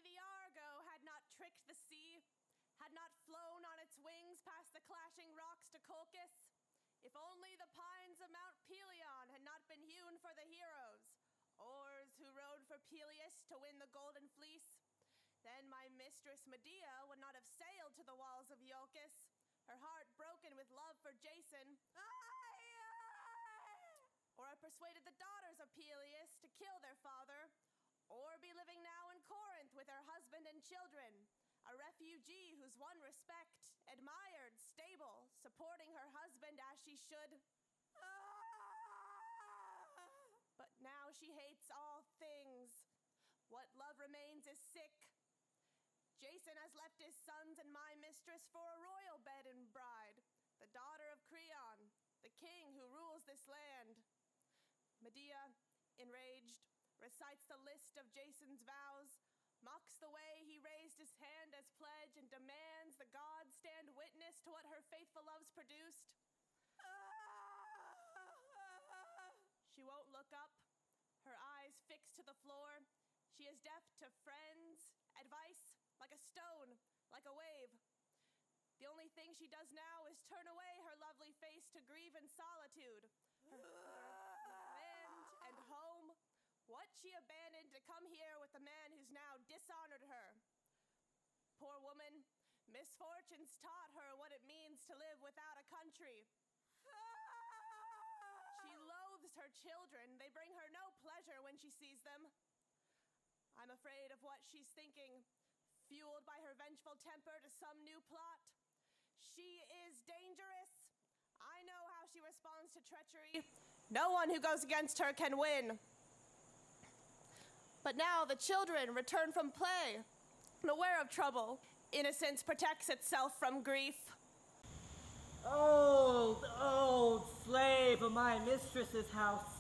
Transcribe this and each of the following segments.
only the Argo had not tricked the sea, had not flown on its wings past the clashing rocks to Colchis, if only the pines of Mount Pelion had not been hewn for the heroes, oars who rowed for Peleus to win the golden fleece, then my mistress Medea would not have sailed to the walls of Iolcus, her heart broken with love for Jason, or have persuaded the daughters of Peleus to kill their father, or be living now in Corinth with her husband and children, a refugee who's won respect, admired, stable, supporting her husband as she should. But now she hates all things. What love remains is sick. Jason has left his sons and my mistress for a royal bed and bride, the daughter of Creon, the king who rules this land. Medea, enraged, recites the list of Jason's vows, mocks the way he raised his hand as pledge, and demands the gods stand witness to what her faithful loves produced. She won't look up, her eyes fixed to the floor. She is deaf to friends, advice, like a stone, like a wave. The only thing she does now is turn away her lovely face to grieve in solitude. Her land and home, what she abandoned to come here with the man who's now dishonored her. Poor woman, misfortunes taught her what it means to live without a country. She loathes her children. They bring her no pleasure when she sees them. I'm afraid of what she's thinking, fueled by her vengeful temper to some new plot. She is dangerous. I know how she responds to treachery. No one who goes against her can win. But now the children return from play, unaware of trouble. Innocence protects itself from grief. Old slave of my mistress's house,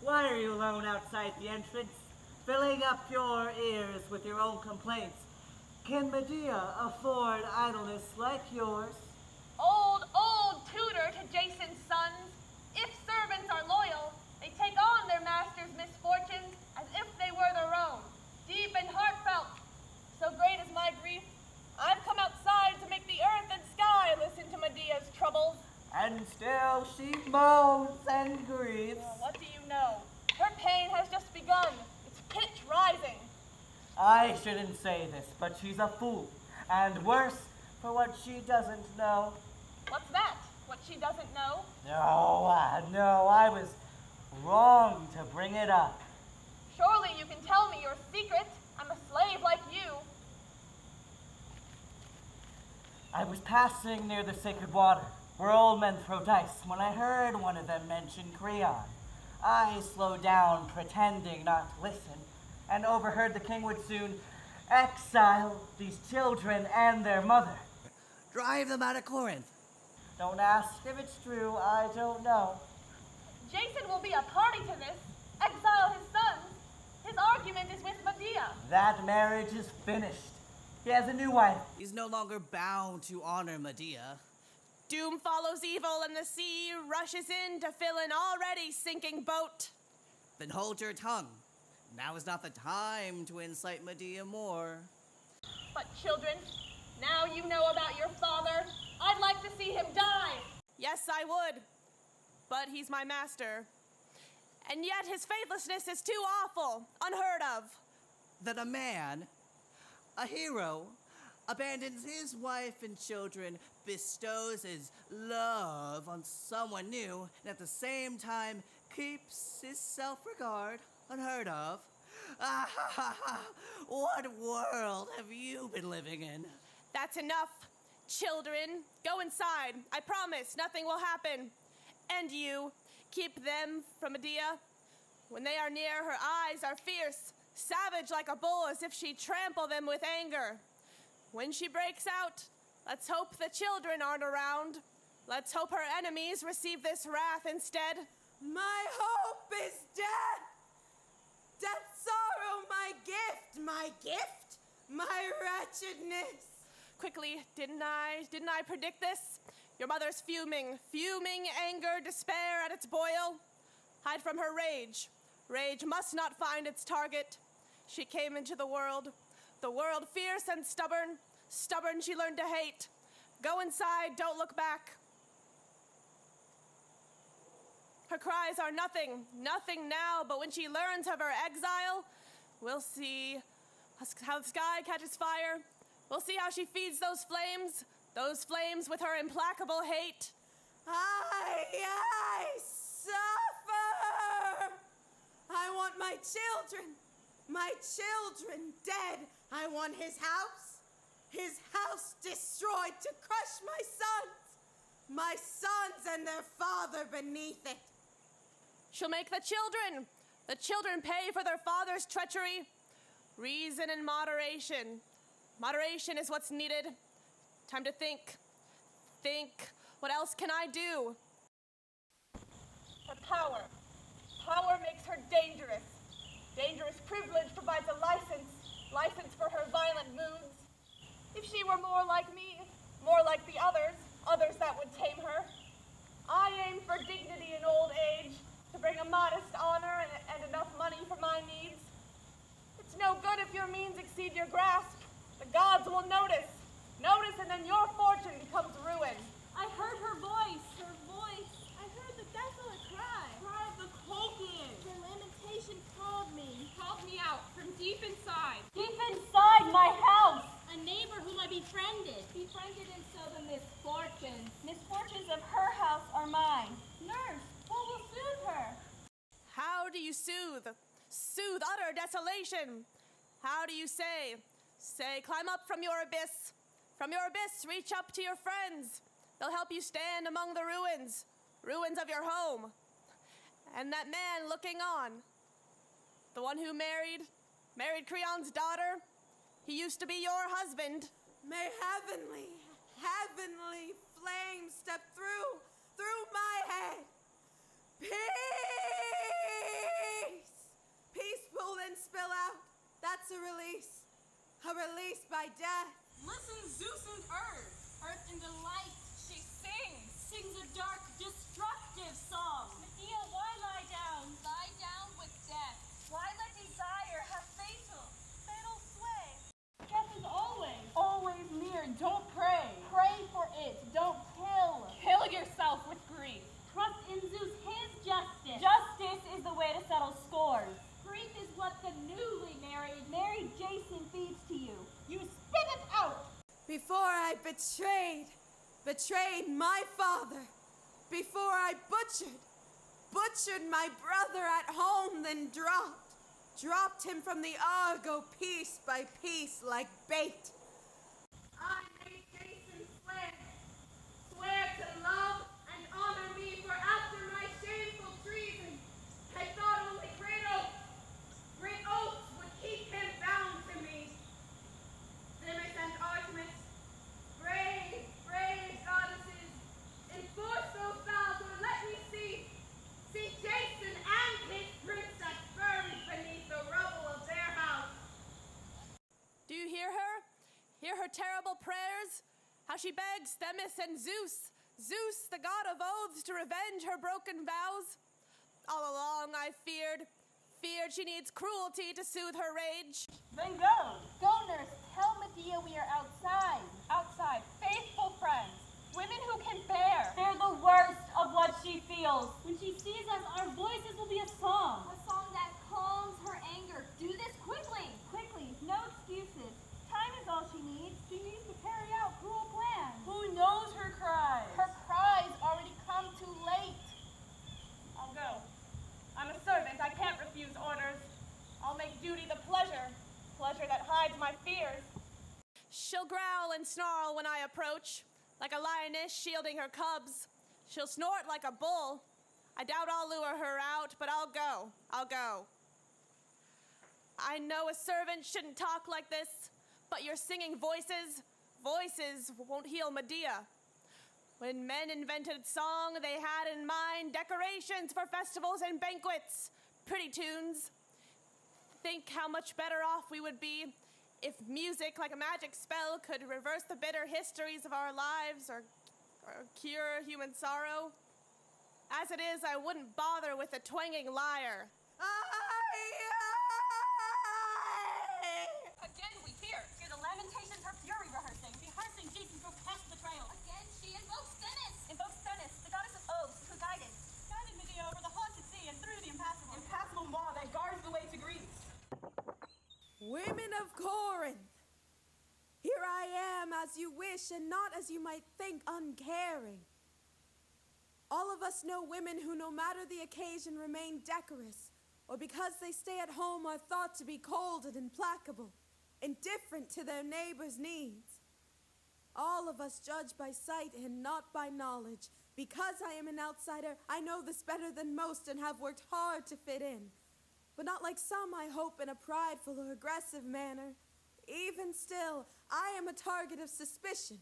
why are you alone outside the entrance, filling up your ears with your own complaints? Can Medea afford idleness like yours? Old tutor to Jason's sons. If servants are loyal, they take on their master's misfortunes as if they were their own, deep and heartfelt. So great is my grief, I've come outside to make the earth and sky listen to Medea's troubles. And still she moans and grieves. Well, what do you know? Her pain has just begun. Its pitch rising. I shouldn't say this, but she's a fool, and worse for what she doesn't know. What's that? What she doesn't know? No, I was wrong to bring it up. Surely you can tell me your secret. I'm a slave like you. I was passing near the sacred water, where old men throw dice, when I heard one of them mention Creon. I slowed down, pretending not to listen, and overheard the king would soon exile these children and their mother. Drive them out of Corinth. Don't ask if it's true, I don't know. Jason will be a party to this. Exile his sons. His argument is with Medea. That marriage is finished. He has a new wife. He's no longer bound to honor Medea. Doom follows evil, and the sea rushes in to fill an already sinking boat. Then hold your tongue. Now is not the time to incite Medea more. But children, now you know about your father. I'd like to see him die. Yes, I would. But he's my master. And yet his faithlessness is too awful, unheard of. That a man, a hero, abandons his wife and children, bestows his love on someone new, and at the same time keeps his self-regard unheard of. What world have you been living in? That's enough. Children, go inside. I promise nothing will happen. And you, keep them from Medea. When they are near, her eyes are fierce, savage like a bull, as if she'd trample them with anger. When she breaks out, let's hope the children aren't around. Let's hope her enemies receive this wrath instead. My hope is death! Death, sorrow, my gift, my wretchedness. Quickly, didn't I predict this? Your mother's fuming anger, despair at its boil. Hide from her rage. Rage must not find its target. She came into the world, The world fierce and stubborn, stubborn she learned to hate. Go inside, don't look back. Her cries are nothing, nothing now, but when she learns of her exile, we'll see how the sky catches fire. We'll see how she feeds those flames with her implacable hate. I suffer! I want my children dead. I want his house destroyed to crush my sons and their father beneath it. She'll make the children pay for their father's treachery. Reason and moderation. Moderation is what's needed. Time to think. What else can I do? Her power. Power makes her dangerous. Dangerous privilege provides a license for her violent moods. If she were more like me, more like the others that would tame her. I aim for dignity in old age, to bring a modest honor and enough money for my needs. It's no good if your means exceed your grasp. The gods will notice, and then your fortune becomes ruin. I heard her voice. I heard the desolate cry of the Collier. Her lamentation called me out from deep inside. Deep inside my house! A neighbor whom I befriended. And so the misfortunes of her house are mine. Nurse, who will soothe her? How do you soothe utter desolation? How do you say, climb up from your abyss. From your abyss, reach up to your friends. They'll help you stand among the ruins of your home. And that man looking on, the one who married Creon's daughter, he used to be your husband. May heavenly flames step through my head. Peace will then spill out. That's a release by death. Listen, Zeus and Earth and delight. She sings a dark, destructive song. Medea, why lie down? Lie down with death. Why let desire have fatal sway? Death is always near. Don't pray. Pray for it. Don't kill. Kill yourself with grief. Trust in Zeus, his justice. Justice is the way to settle scores. Grief is what the newly married Jason feeds to you. You spit it out. Before I betrayed my father, before I butchered my brother at home, then dropped him from the Argo piece by piece like bait. I made Jason swear to love and honor me, for after my shameful treason, I thought only great oaths would keep him bound to me. Themis and Artemis, brave goddesses, enforce those vows, or let me see Jason and his princess burned beneath the rubble of their house. Do you hear her? Hear her terrible prayers? How she begs Themis and Zeus, the god of oaths, to revenge her broken vows? All along I feared she needs cruelty to soothe her rage. Then go. Go, nurse. Tell Medea we are outside. Outside. Faithful friends. Women who can bear. Bear the worst of what she feels. When she sees us, our voices will be a song. A song that calms her anger. Do this quickly. Quickly. No excuses. Time is all she needs. She needs to carry out cruel plans. Who knows her cries? Her cries already come too late. I'll go. I'm a servant. I can't refuse orders. I'll make duty the pleasure that hides my fears. She'll growl and snarl when I approach, like a lioness shielding her cubs. She'll snort like a bull. I doubt I'll lure her out, but I'll go. I know a servant shouldn't talk like this, but your singing voices won't heal Medea. When men invented song, they had in mind decorations for festivals and banquets, pretty tunes. Think how much better off we would be if music, like a magic spell, could reverse the bitter histories of our lives or cure human sorrow. As it is, I wouldn't bother with a twanging lyre. Again we hear. of Corinth. Here I am as you wish and not as you might think, uncaring. All of us know women who, no matter the occasion, remain decorous, or because they stay at home are thought to be cold and implacable, indifferent to their neighbors' needs. All of us judge by sight and not by knowledge. Because I am an outsider, I know this better than most and have worked hard to fit in. But not like some, I hope, in a prideful or aggressive manner. Even still, I am a target of suspicion,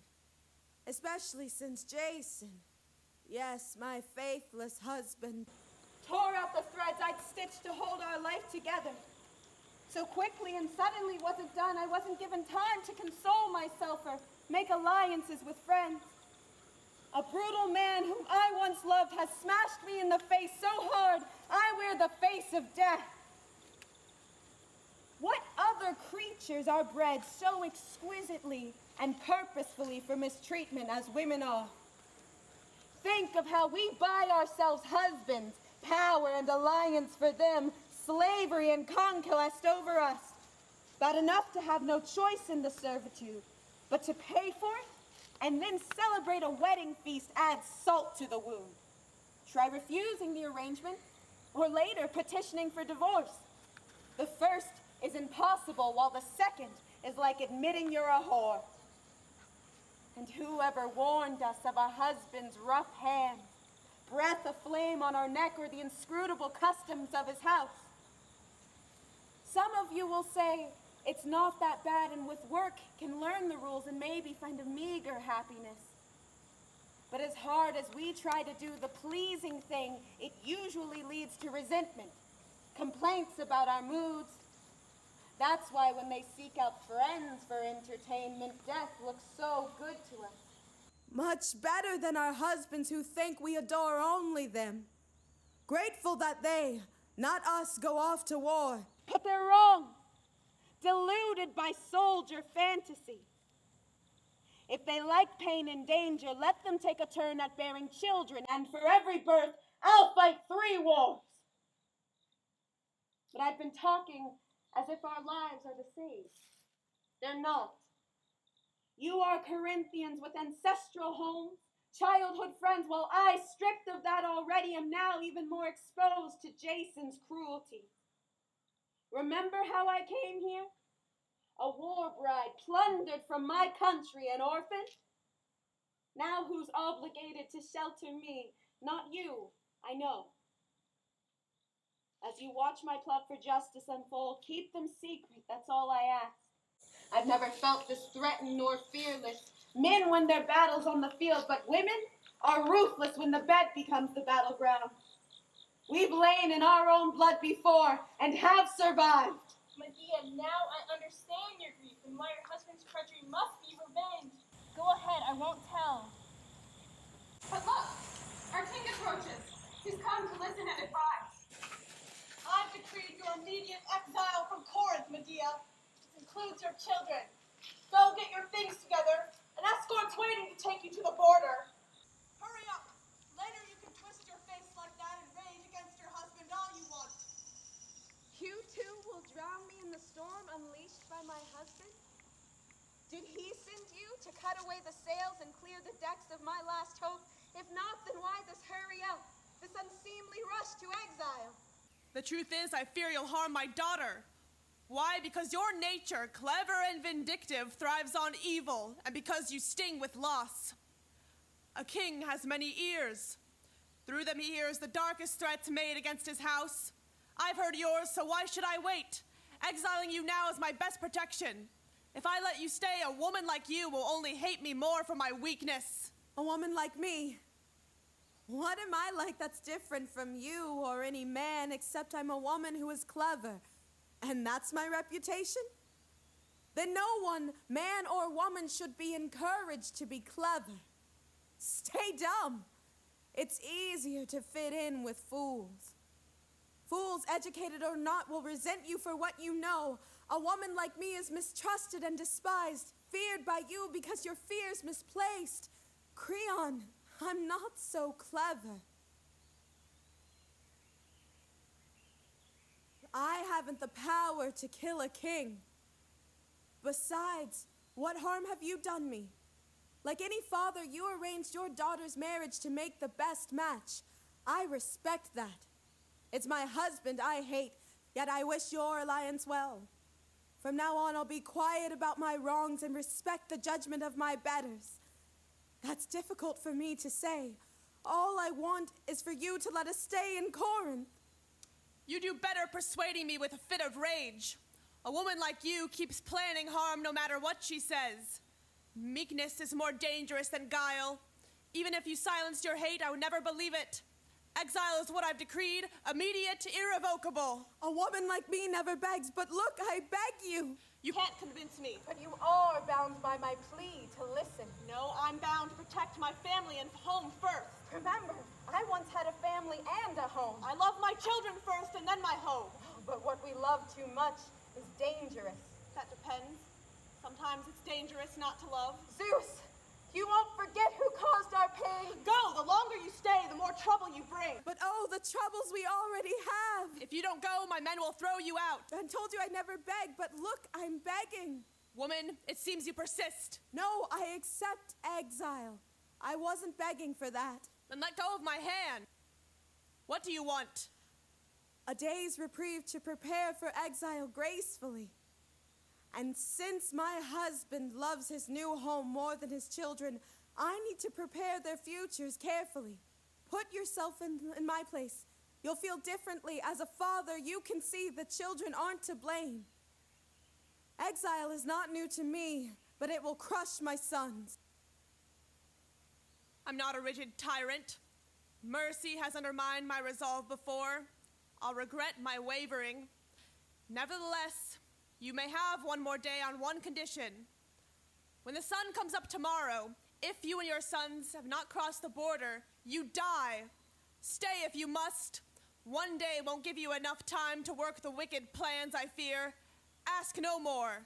especially since Jason, yes, my faithless husband, Tore out the threads I'd stitched to hold our life together. So quickly and suddenly was it done, I wasn't given time to console myself or make alliances with friends. A brutal man whom I once loved has smashed me in the face so hard, I wear the face of death. What other creatures are bred so exquisitely and purposefully for mistreatment as women are? Think of how we buy ourselves husbands, power and alliance for them, slavery and conquest over us. Bad enough to have no choice in the servitude, but to pay for it and then celebrate a wedding feast adds salt to the wound. Try refusing the arrangement, or later petitioning for divorce. The first is impossible, while the second is like admitting you're a whore. And whoever warned us of a husband's rough hands, breath aflame on our neck, or the inscrutable customs of his house? Some of you will say, it's not that bad, and with work can learn the rules and maybe find a meager happiness. But as hard as we try to do the pleasing thing, it usually leads to resentment, complaints about our moods. That's why when they seek out friends for entertainment, death looks so good to us. much better than our husbands who think we adore only them. Grateful that they, not us, go off to war. But they're wrong, deluded by soldier fantasy. If they like pain and danger, let them take a turn at bearing children, and for every birth, I'll fight 3 wars. But I've been talking as if our lives are the same. They're not. You are Corinthians with ancestral homes, childhood friends, while I, stripped of that already, am now even more exposed to Jason's cruelty. Remember how I came here? A war bride, plundered from my country, an orphan? Now who's obligated to shelter me? Not you, I know. As you watch my plot for justice unfold, keep them secret, that's all I ask. I've never felt this threatened nor fearless. Men win their battles on the field, but women are ruthless when the bed becomes the battleground. We've lain in our own blood before and have survived. Medea, now I understand your grief and why your husband's treachery must be revenged. Go ahead, I won't tell. But look, our king approaches. He's come to listen and advise. I've decreed your immediate exile from Corinth, Medea. This includes your children. Go get your things together. An escort's waiting to take you to the border. Hurry up. Later you can twist your face like that and rage against your husband all you want. You too will drown me in the storm unleashed by my husband? Did he send you to cut away the sails and clear the decks of my last hope? If not, then why this hurry out, this unseemly rush to exile? The truth is, I fear you'll harm my daughter. Why? Because your nature, clever and vindictive, thrives on evil, and because you sting with loss. A king has many ears. Through them he hears the darkest threats made against his house. I've heard yours, so why should I wait? Exiling you now is my best protection. If I let you stay, a woman like you will only hate me more for my weakness. A woman like me? What am I like that's different from you or any man except I'm a woman who is clever? And that's my reputation? Then no one, man or woman, should be encouraged to be clever. Stay dumb. It's easier to fit in with fools. Fools, educated or not, will resent you for what you know. A woman like me is mistrusted and despised, feared by you because your fear's misplaced. Creon, I'm not so clever. I haven't the power to kill a king. Besides, what harm have you done me? Like any father, you arranged your daughter's marriage to make the best match. I respect that. It's my husband I hate, yet I wish your alliance well. From now on, I'll be quiet about my wrongs and respect the judgment of my betters. That's difficult for me to say. All I want is for you to let us stay in Corinth. You do better persuading me with a fit of rage. A woman like you keeps planning harm no matter what she says. Meekness is more dangerous than guile. Even if you silenced your hate, I would never believe it. Exile is what I've decreed, immediate, irrevocable. A woman like me never begs, but look, I beg you. You can't convince me. But you are bound by my plea to listen. No, I'm bound to protect my family and home first. Remember, I once had a family and a home. I love my children first and then my home. But what we love too much is dangerous. That depends. Sometimes it's dangerous not to love. Zeus, you won't forget who caused our pain. Go! The longer you stay, the more trouble you bring. But oh, the troubles we already have. If you don't go, my men will throw you out. I told you I'd never beg, but look, I'm begging. Woman, it seems you persist. No, I accept exile. I wasn't begging for that. Then let go of my hand. What do you want? A day's reprieve to prepare for exile gracefully. And since my husband loves his new home more than his children, I need to prepare their futures carefully. Put yourself in my place. You'll feel differently. As a father, you can see the children aren't to blame. Exile is not new to me, but it will crush my sons. I'm not a rigid tyrant. Mercy has undermined my resolve before. I'll regret my wavering. Nevertheless, you may have one more day on one condition. When the sun comes up tomorrow, if you and your sons have not crossed the border, you die. Stay if you must. One day won't give you enough time to work the wicked plans, I fear. Ask no more.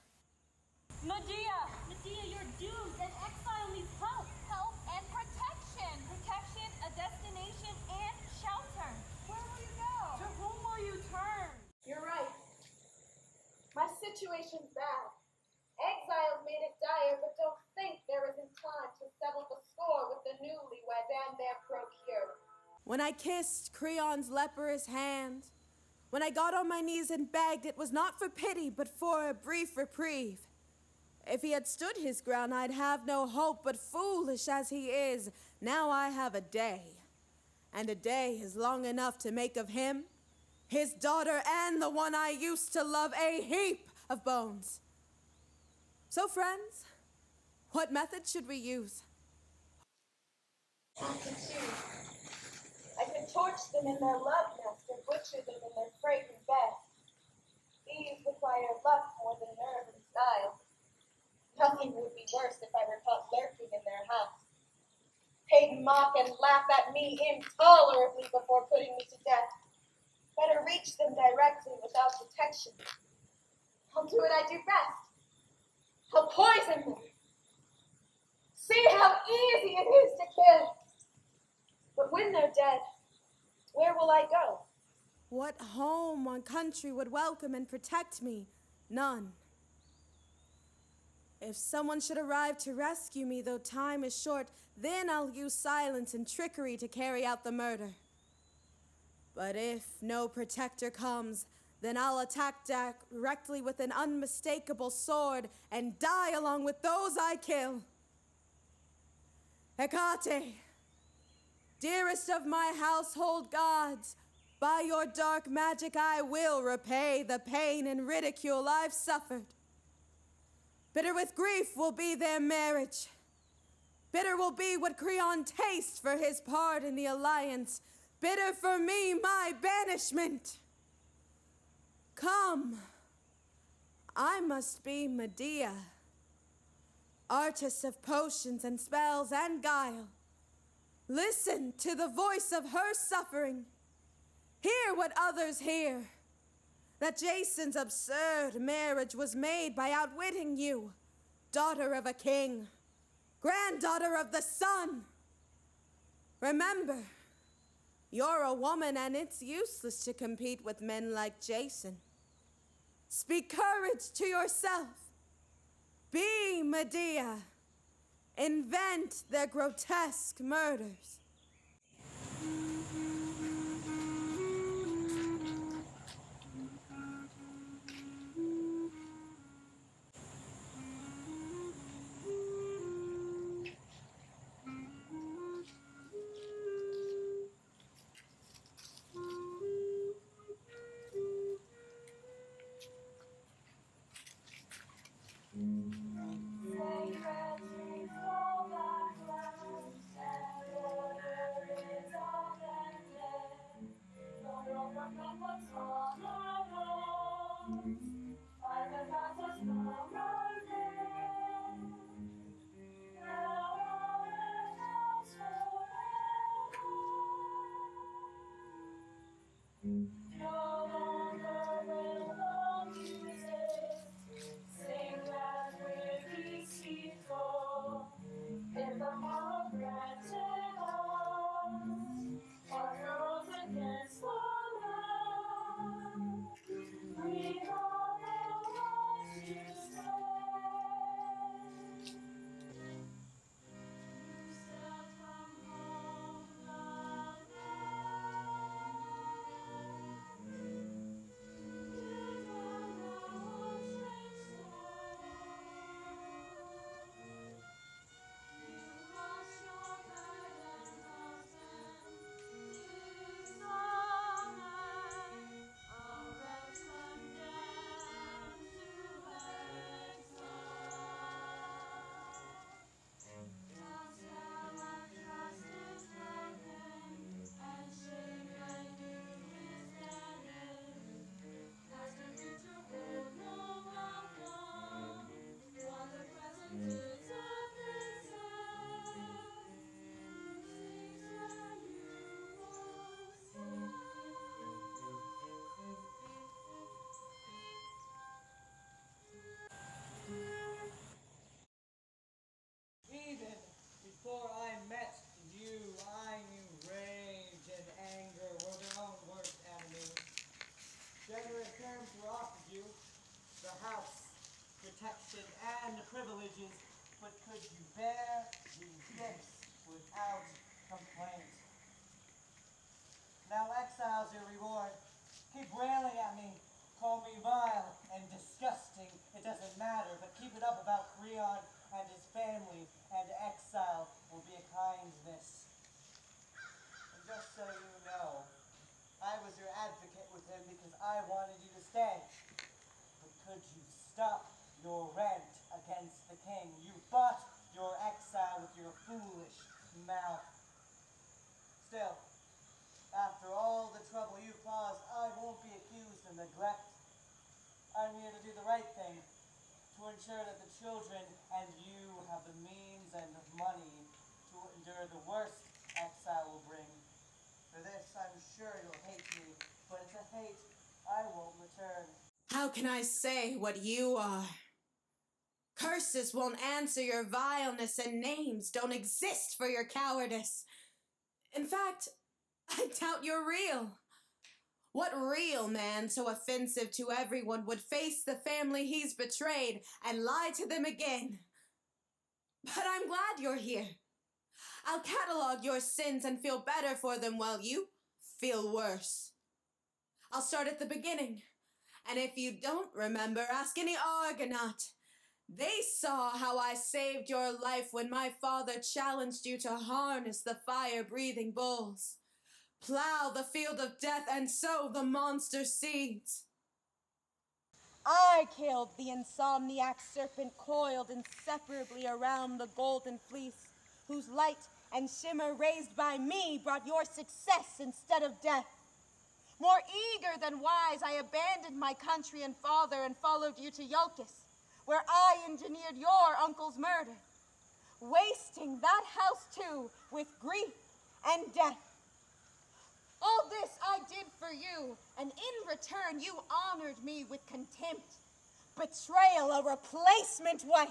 Medea, you're doomed, and exile needs help. Help and protection. Protection, a destination, and shelter. Where will you go? To whom will you turn? You're right. My situation's bad. Exile's made it dire, but don't think there isn't time to settle the score with the newlyweds and their procure. When I kissed Creon's leprous hand, when I got on my knees and begged, it was not for pity, but for a brief reprieve. If he had stood his ground, I'd have no hope, but foolish as he is, now I have a day. And a day is long enough to make of him, his daughter, and the one I used to love, a heap of bones. So, friends, what method should we use? I can choose. I can torch them in their love nest or butcher them in their fragrant bed. These require luck more than nerve and style. Nothing would be worse if I were caught lurking in their house. They'd mock and laugh at me intolerably before putting me to death. Better reach them directly without detection. I'll do what I do best. I'll poison them. See how easy it is to kill. But when they're dead, where will I go? What home or country would welcome and protect me? None. If someone should arrive to rescue me, though time is short, then I'll use silence and trickery to carry out the murder. But if no protector comes, then I'll attack directly with an unmistakable sword and die along with those I kill. Hecate, dearest of my household gods, by your dark magic I will repay the pain and ridicule I've suffered. Bitter with grief will be their marriage. Bitter will be what Creon tastes for his part in the alliance. Bitter for me, my banishment. Come, I must be Medea, artist of potions and spells and guile. Listen to the voice of her suffering. Hear what others hear. That Jason's absurd marriage was made by outwitting you, daughter of a king, granddaughter of the sun. Remember, you're a woman and it's useless to compete with men like Jason. Speak courage to yourself. Be Medea. Invent their grotesque murders. Even before I met you, I knew rage and anger were their own worst enemies. Generous terms were offered you, the house, protection, and privileges, but could you bear these gifts without complaint? Now exile's your reward. Keep railing at me, call me vile and disgusting, it doesn't matter, but keep it up about Creon and his family, and exile will be a kindness. And just so you know, I was your advocate with him because I wanted you to stay. But could you stop your rant against the king? You bought your exile with your foolish mouth. Still, after all the trouble you caused, I won't be accused of neglect. I'm here to do the right thing, to ensure that the children and you have the means and money to endure the worst exile will bring. For this, I'm sure you'll hate me, but it's a hate I won't return. How can I say what you are? Curses won't answer your vileness, and names don't exist for your cowardice. In fact, I doubt you're real. What real man so offensive to everyone would face the family he's betrayed and lie to them again? But I'm glad you're here. I'll catalog your sins and feel better for them while you feel worse. I'll start at the beginning, and if you don't remember, ask any Argonaut. They saw how I saved your life when my father challenged you to harness the fire-breathing bulls, plow the field of death, and sow the monster seeds. I killed the insomniac serpent coiled inseparably around the golden fleece, whose light and shimmer raised by me brought your success instead of death. More eager than wise, I abandoned my country and father and followed you to Iolcus, where I engineered your uncle's murder, wasting that house too with grief and death. All this I did for you, and in return you honored me with contempt, betrayal, a replacement wife.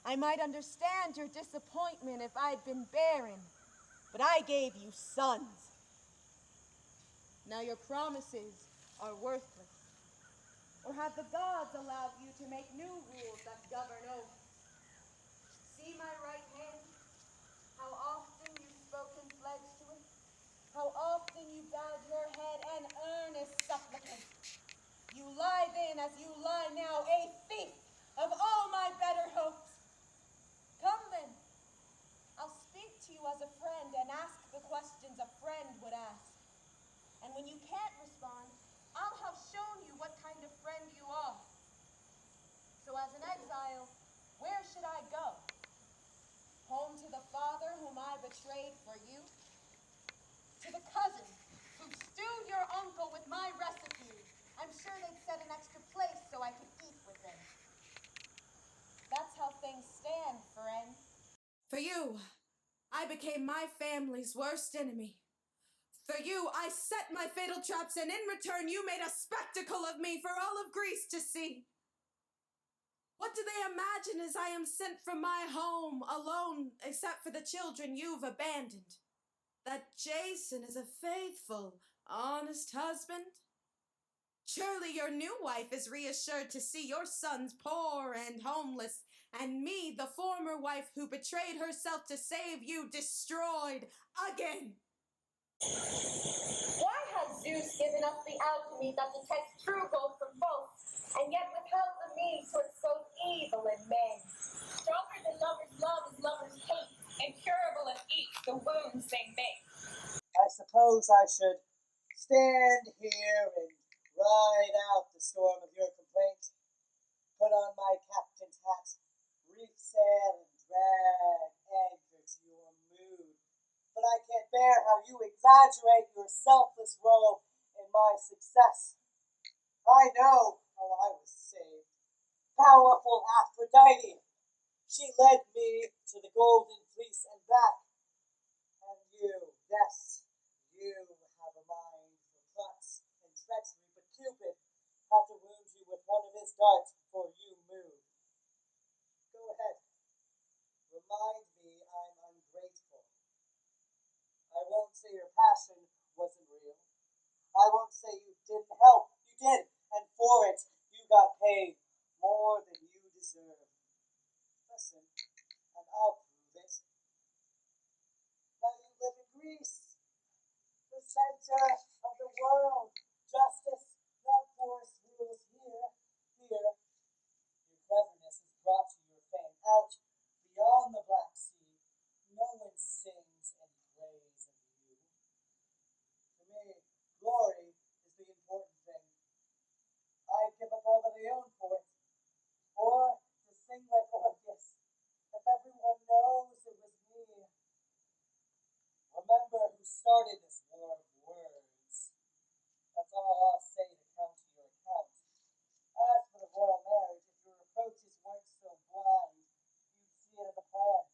I might understand your disappointment if I'd been barren, but I gave you sons. Now your promises are worthless. Or have the gods allowed you to make new rules that govern over? See my right hand? How often you spoke in pledge to it? How often you bowed your head an earnest supplicant? You lie then as you lie now, a thief of all my better hopes. Come then, I'll speak to you as a friend and ask the questions a friend would ask. And when you can't respond, I'll have shown you what kind of friend you are. So as an exile, where should I go? Home to the father whom I betrayed for you? To the cousin who stewed your uncle with my recipe? I'm sure they'd set an extra place so I could eat with them. That's how things stand, friend. For you, I became my family's worst enemy. For you, I set my fatal traps, and in return you made a spectacle of me for all of Greece to see. What do they imagine as I am sent from my home alone, except for the children you've abandoned? That Jason is a faithful, honest husband? Surely your new wife is reassured to see your sons poor and homeless, and me, the former wife who betrayed herself to save you, destroyed again. Why has Zeus given us the alchemy that detects true gold from false, and yet withheld the means to expose evil in men? Stronger than lovers' love is lovers' hate, incurable as each the wounds they make. I suppose I should stand here and ride out the storm of your complaint, put on my captain's hat, reef sail, and drag anchor to your mood. But I can't bear how you exaggerate your selfless role in my success. I know how I was saved. Powerful Aphrodite. She led me to the golden fleece and back. And you, yes, you have a mind for plots and treachery, but Cupid had to wound you with one of his darts before you moved. Go ahead. Remind me I'm ungrateful. I won't say your passion wasn't real. I won't say you didn't help. You did, and for it, you got paid more than you deserve. Listen, and I'll prove it. Now you live in Greece, the center of the world. Justice, not force, rules here. Here, your cleverness has brought you your fame out beyond the Black Sea. No one sings any praise of you. For me, glory is the important thing. I'd give up all that I own for it. Or to sing like Orpheus, if everyone knows it was me. Remember who started this war of words. That's all I'll say to counter your account. As for the royal marriage, if your approaches weren't so blind, you'd see it as a plan.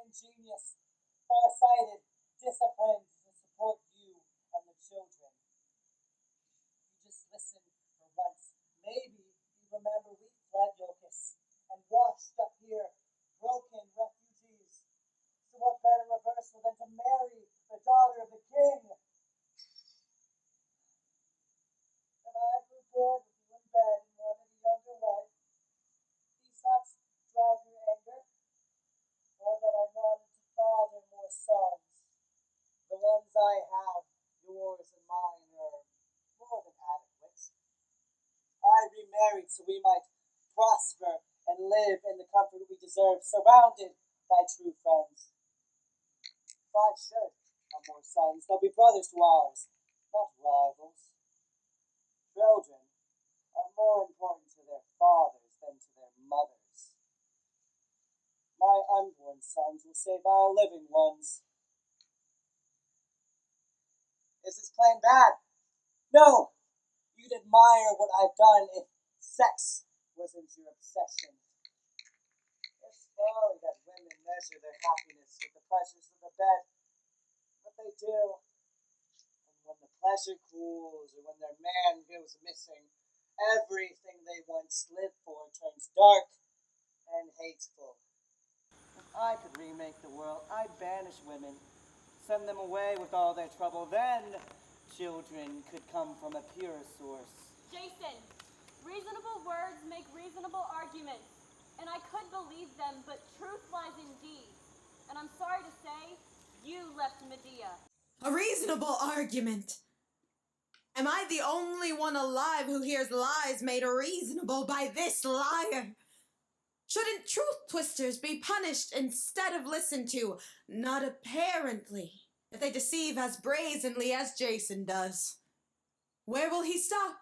Ingenious, far-sighted, disciplined to support you and the children. You just listen for once. Maybe you remember we fled Aegeus and washed up here, broken refugees. So what better reversal than to marry the daughter of the king? And I grew bored with you in bed and wanted a younger wife. These thoughts drive your anger, or that I wanted to father more sons. The ones I have, yours and mine, are more than adequate. I remarried so we might prosper and live in the comfort we deserve, surrounded by true friends. If I should have more sons, they'll be brothers to ours, not rivals. Children are more important to their fathers than to their mothers. My unborn sons will save our living ones. Is this plan bad? No! You'd admire what I've done if sex wasn't your obsession. It's folly that women measure their happiness with the pleasures of the bed. But they do. And when the pleasure cools or when their man goes missing, everything they once lived for turns dark and hateful. If I could remake the world, I'd banish women, send them away with all their trouble. Then children could come from a pure source. Jason, Reasonable words make reasonable arguments, and I could believe them, but truth lies in deeds. And I'm sorry to say, you left Medea. A reasonable argument. Am I the only one alive who hears lies made reasonable by this liar? Shouldn't truth twisters be punished instead of listened to? Not apparently, if they deceive as brazenly as Jason does. Where will he stop?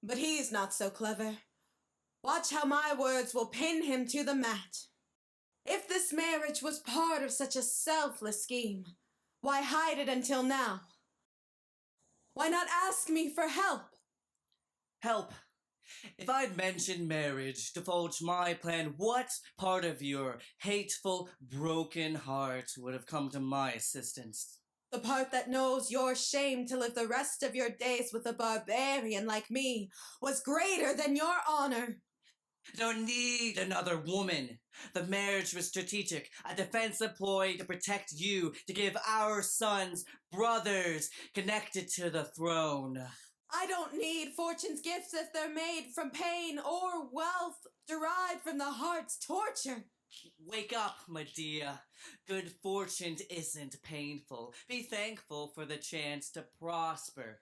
But he's not so clever. Watch how my words will pin him to the mat. If this marriage was part of such a selfless scheme, why hide it until now? Why not ask me for help? Help. If I'd mentioned marriage to forge my plan, what part of your hateful, broken heart would have come to my assistance? The part that knows your shame to live the rest of your days with a barbarian like me was greater than your honor. Don't need another woman. The marriage was strategic, a defensive ploy to protect you, to give our sons brothers connected to the throne. I don't need fortune's gifts if they're made from pain or wealth derived from the heart's torture. Wake up, Medea. Good fortune isn't painful. Be thankful for the chance to prosper.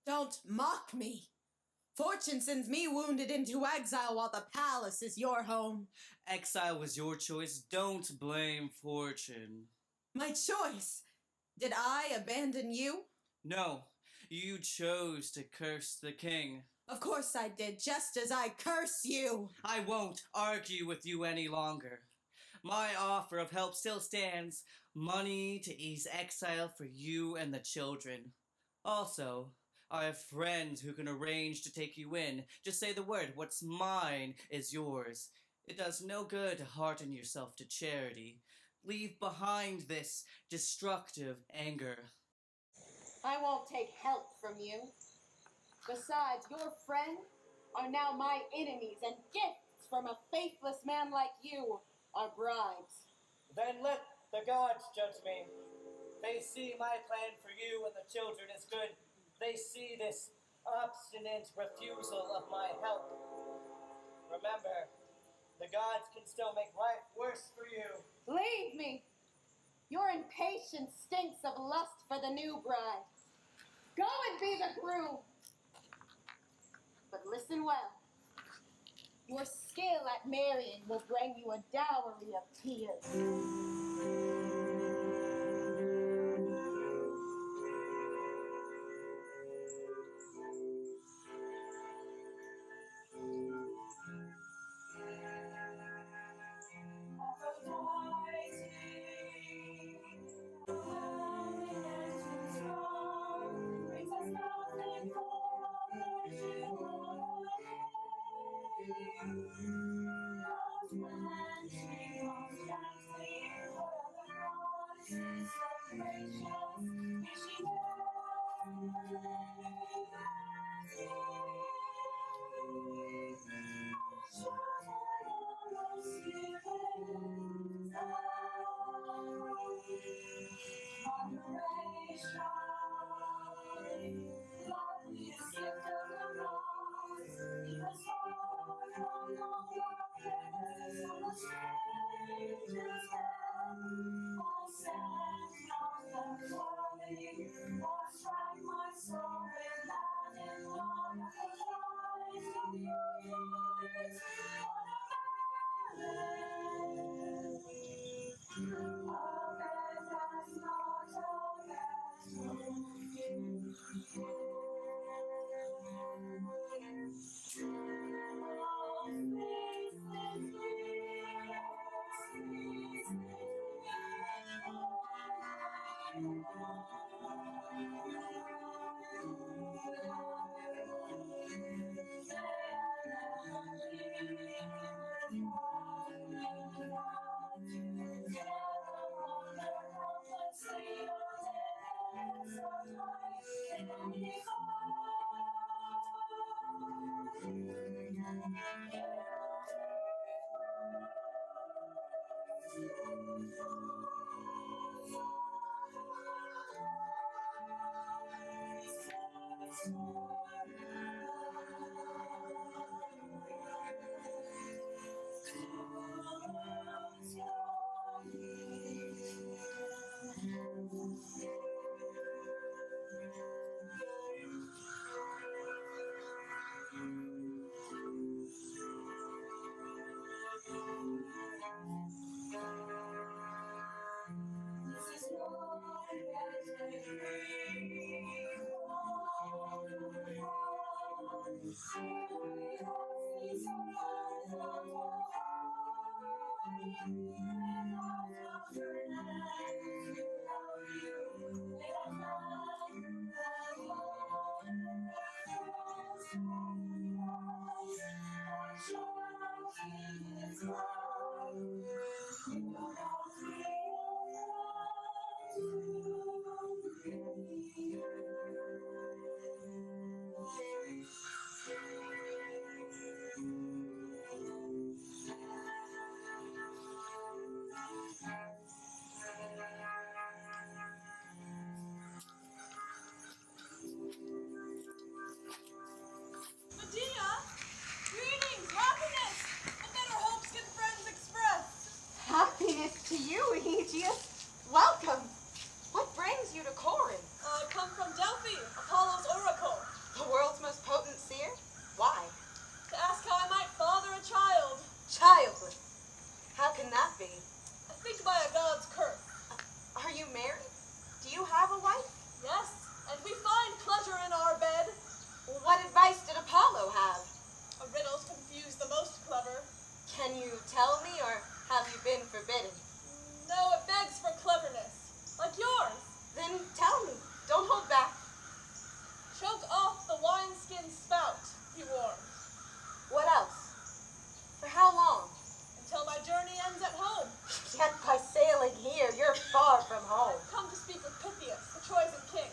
Don't mock me. Fortune sends me wounded into exile while the palace is your home. Exile was your choice. Don't blame fortune. My choice? Did I abandon you? No, you chose to curse the king. Of course I did, just as I curse you. I won't argue with you any longer. My offer of help still stands. Money to ease exile for you and the children. Also, I have friends who can arrange to take you in. Just say the word. What's mine is yours. It does no good to hearten yourself to charity. Leave behind this destructive anger. I won't take help from you. Besides, your friends are now my enemies, and gifts from a faithless man like you are bribes. Then let the gods judge me. They see my plan for you and the children is good. They see this obstinate refusal of my help. Remember, the gods can still make life worse for you. Leave me! Your impatience stinks of lust for the new bride. Go and be the groom! But listen well. Your skill at marrying will bring you a dowry of tears. Medea! Greetings! Happiness! And better hopes can friends express! Happiness to you, Aegeus. Welcome. What brings you to Corinth? Come from Delphi, Apollo's oracle. The world's most potent seer? Why? To ask how I might father a child. Childless. How can that be? I think by a god's curse. Are you married? Do you have a wife? Yes, and we find pleasure in our bed. What advice did Apollo have? A riddle's confuse the most clever. Can you tell me, or have you been forbidden? No, it begs for cleverness. Like yours. Then tell me. Don't hold back. Choke off the wineskin spout, he warned. What else? For how long? Until my journey ends at home. Yet by sailing here, you're far from home. I've come to speak with Pythias, the Trojan king.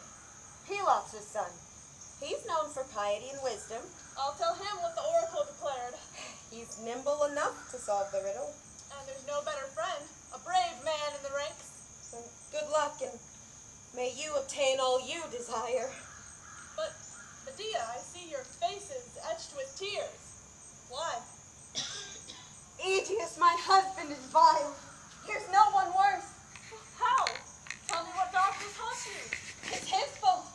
Pelops' son. He's known for piety and wisdom. I'll tell him what the oracle declared. He's nimble enough to solve the riddle. And there's no better friend, a brave man in the ranks. So good luck, and may you obtain all you desire. But, Medea, I see your faces etched with tears. Why? Aegeus, my husband, is vile. There's no one worse. How? Tell me what darkness haunts you. It's his fault.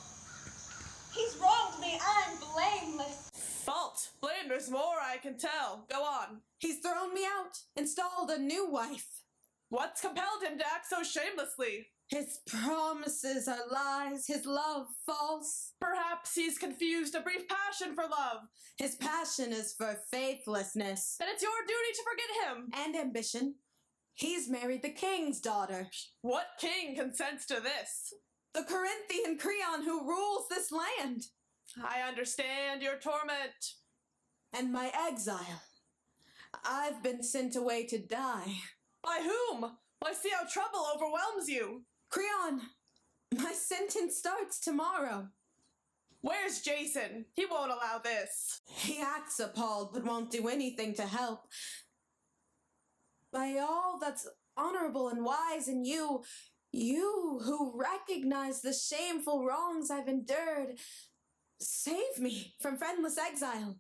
He's wronged me. I'm blameless. Fault. Blame, there's more I can tell. Go on. He's thrown me out, installed a new wife. What's compelled him to act so shamelessly? His promises are lies, his love false. Perhaps he's confused a brief passion for love. His passion is for faithlessness. Then it's your duty to forget him. And ambition. He's married the king's daughter. What king consents to this? The Corinthian Creon who rules this land. I understand your torment. And my exile. I've been sent away to die. By whom? I see how trouble overwhelms you. Creon, my sentence starts tomorrow. Where's Jason? He won't allow this. He acts appalled, but won't do anything to help. By all that's honorable and wise in you, you who recognize the shameful wrongs I've endured, save me from friendless exile.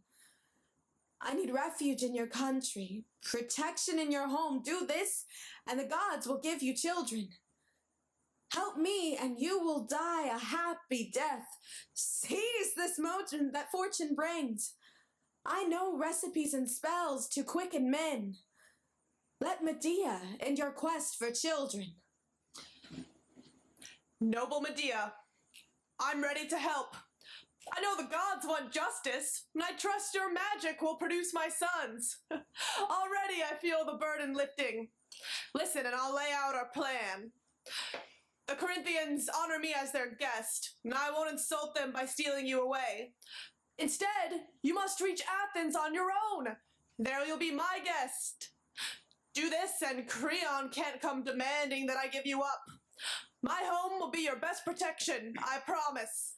I need refuge in your country, protection in your home. Do this, and the gods will give you children. Help me, and you will die a happy death. Seize this motion that fortune brings. I know recipes and spells to quicken men. Let Medea end your quest for children. Noble Medea, I'm ready to help. I know the gods want justice, and I trust your magic will produce my sons. Already I feel the burden lifting. Listen, and I'll lay out our plan. The Corinthians honor me as their guest, and I won't insult them by stealing you away. Instead, you must reach Athens on your own. There you'll be my guest. Do this, and Creon can't come demanding that I give you up. My home will be your best protection, I promise.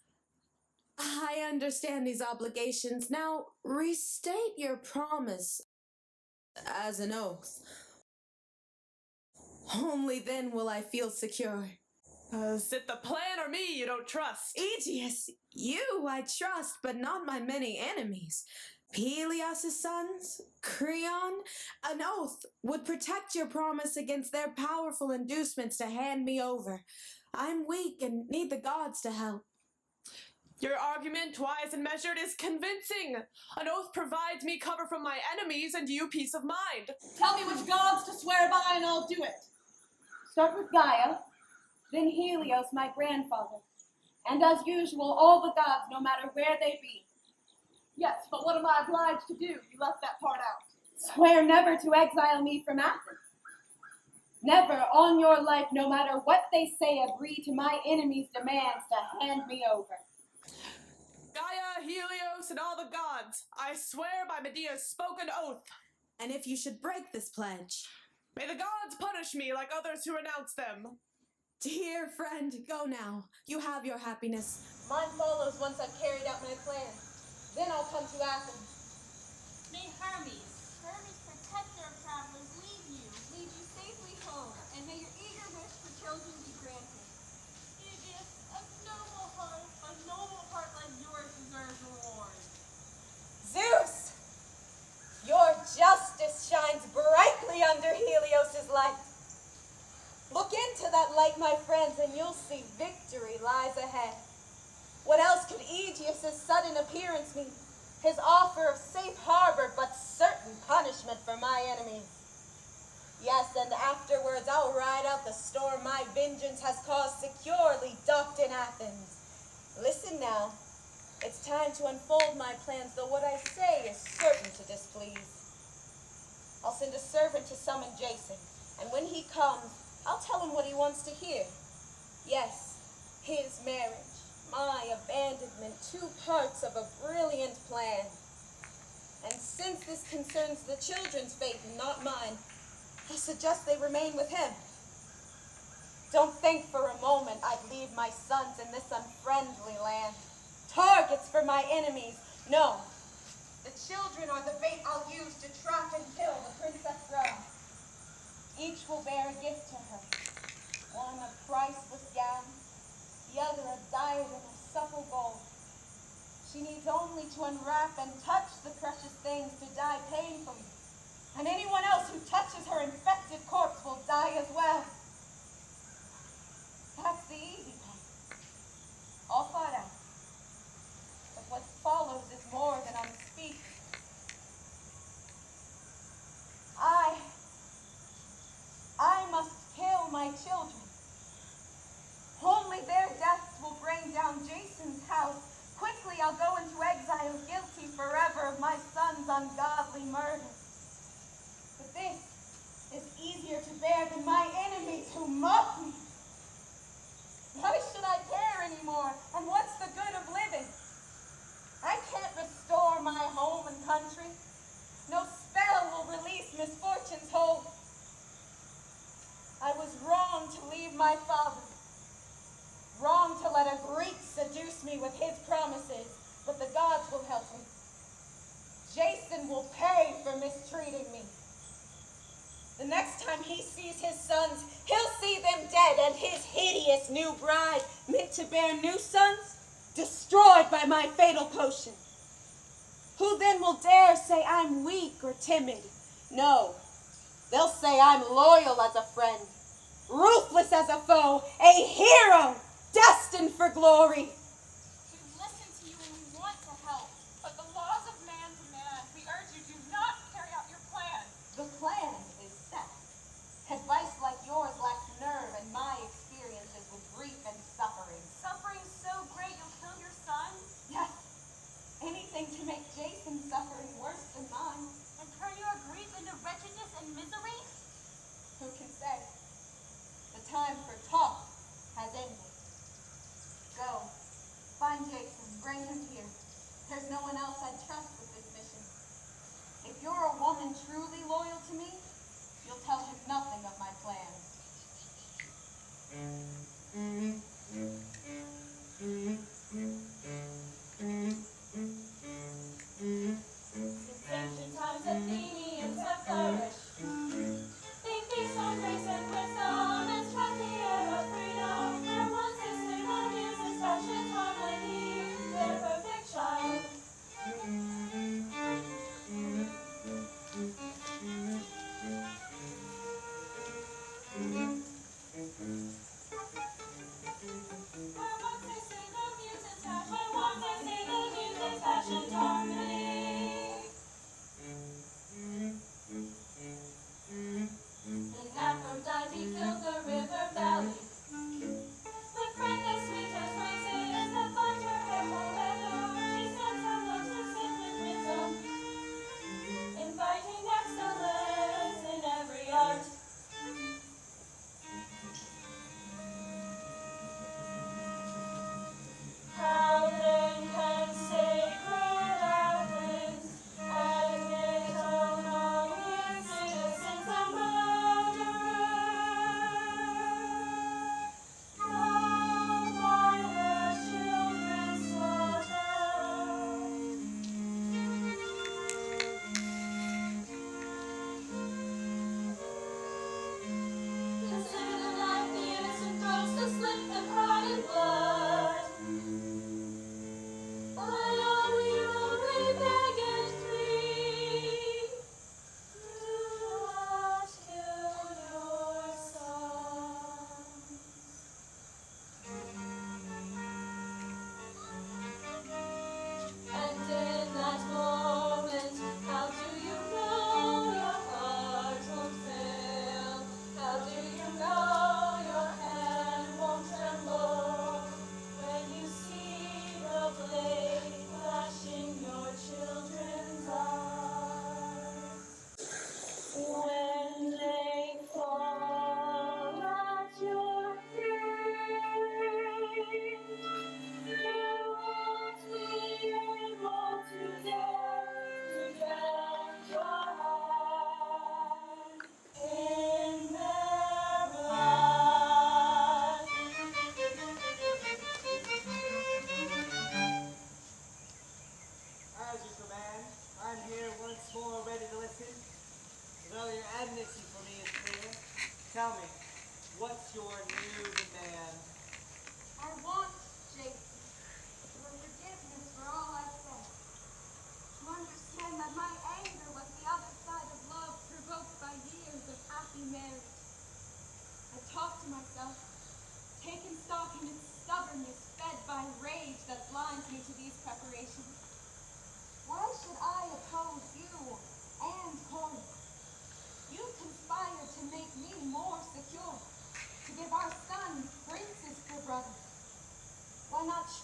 I understand these obligations. Now, restate your promise as an oath. Only then will I feel secure. Is it the plan or me you don't trust? Aegeus, you I trust, but not my many enemies. Peleus' sons, Creon, an oath would protect your promise against their powerful inducements to hand me over. I'm weak and need the gods to help. Your argument, wise and measured, is convincing. An oath provides me cover from my enemies and you peace of mind. Tell me which gods to swear by and I'll do it. Start with Gaia, then Helios, my grandfather, and as usual, all the gods, no matter where they be. Yes, but what am I obliged to do? You left that part out. Swear never to exile me from Athens. Never on your life, no matter what they say, agree to my enemies' demands to hand me over. Gaia, Helios, and all the gods, I swear by Medea's spoken oath. And if you should break this pledge, May the gods punish me like others who renounce them. dear friend, go now. You have your happiness. Mine follows once I've carried out my plan. Then I'll come to Athens. May Hermes protector of travelers, lead you safely home, and may your eager wish for children be granted. Aegeus, a noble heart like yours deserves reward. Zeus! Your justice shines brightly under Helios' light. Look into that light, my friends, and you'll see victory lies ahead. What else could Aegeus' sudden appearance mean? His offer of safe harbor, but certain punishment for my enemies. Yes, and afterwards I'll ride out the storm my vengeance has caused securely docked in Athens. Listen now. It's time to unfold my plans, though what I say is certain to displease. I'll send a servant to summon Jason, and when he comes, I'll tell him what he wants to hear. Yes, his marriage. My abandonment, 2 parts of a brilliant plan. And since this concerns the children's fate and not mine, I suggest they remain with him. Don't think for a moment I'd leave my sons in this unfriendly land. Targets for my enemies. No, the children are the bait I'll use to trap and kill the Princess Rome. Each will bear a gift to her. One a priceless gown, the other a diadem of supple gold. She needs only to unwrap and touch the precious things to die painfully. And anyone else who touches her infected corpse will die as well. That's the easy part. All thought out. But what follows is more than unspeakable. I must kill my children. Only their deaths will bring down Jason's house. Quickly I'll go into exile, guilty forever of my son's ungodly murder. But this is easier to bear than my enemies who mock me. Why should I care anymore? And what's the good of living? I can't restore my home and country. No spell will release misfortune's hold. I was wrong to leave my father. Wrong to let a Greek seduce me with his promises, but the gods will help me. Jason will pay for mistreating me. The next time he sees his sons, he'll see them dead and his hideous new bride, meant to bear new sons, destroyed by my fatal potion. Who then will dare say I'm weak or timid? No, they'll say I'm loyal as a friend, ruthless as a foe, a hero, destined for glory. We listen to you when we want to help, but the laws of man demand. We urge you, do not carry out your plan. The plan is set. Advice like yours lacks nerve, and my experiences with grief and suffering. Suffering so great you'll kill your son? Yes, anything to make Jason's suffering worse than mine. And turn your grief into wretchedness and misery? Who can say? The time for talk has ended. Go, find Jason, bring him here. There's no one else I'd trust with this mission. If you're a woman truly loyal to me, you'll tell him nothing of my plans. Since ancient times Athenians have flourished. They feast on grace and wisdom and strive the air of freedom. Their one system of uses fashion harmony, their perfect child.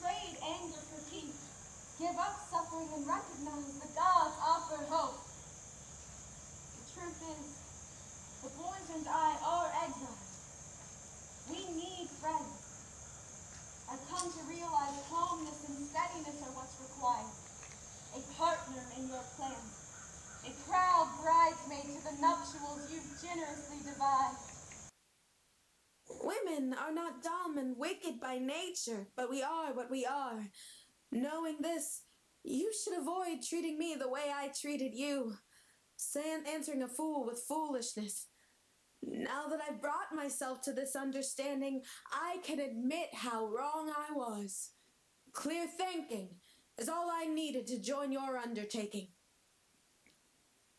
trade anger for peace. Give up suffering and recognize the gods offer hope. The truth is, the boys and I are exiles. We need friends. I've come to realize calmness and steadiness are what's required. A partner in your plans. A proud bridesmaid to the nuptials you've generously devised. Women are not dumb and wicked by nature, but we are what we are. Knowing this, you should avoid treating me the way I treated you. Answering a fool with foolishness. Now that I've brought myself to this understanding, I can admit how wrong I was. Clear thinking is all I needed to join your undertaking.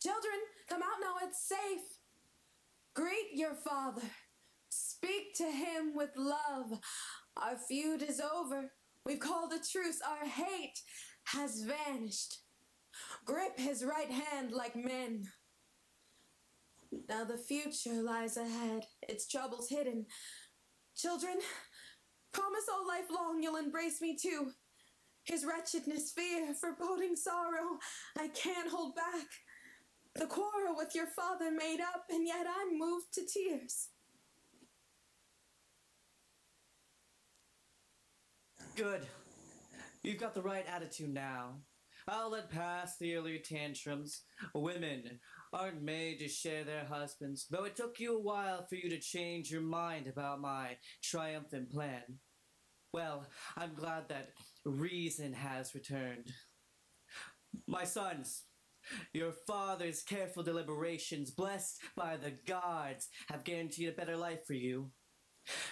Children, come out now, it's safe. Greet your father. Speak to him with love. Our feud is over. We've called a truce. Our hate has vanished. Grip his right hand like men. Now the future lies ahead, its troubles hidden. Children, promise all life long you'll embrace me too. His wretchedness, fear, foreboding sorrow, I can't hold back. The quarrel with your father made up, and yet I'm moved to tears. Good. You've got the right attitude now. I'll let pass the earlier tantrums. Women aren't made to share their husbands, though it took you a while for you to change your mind about my triumphant plan. Well, I'm glad that reason has returned. My sons, your father's careful deliberations, blessed by the gods, have guaranteed a better life for you.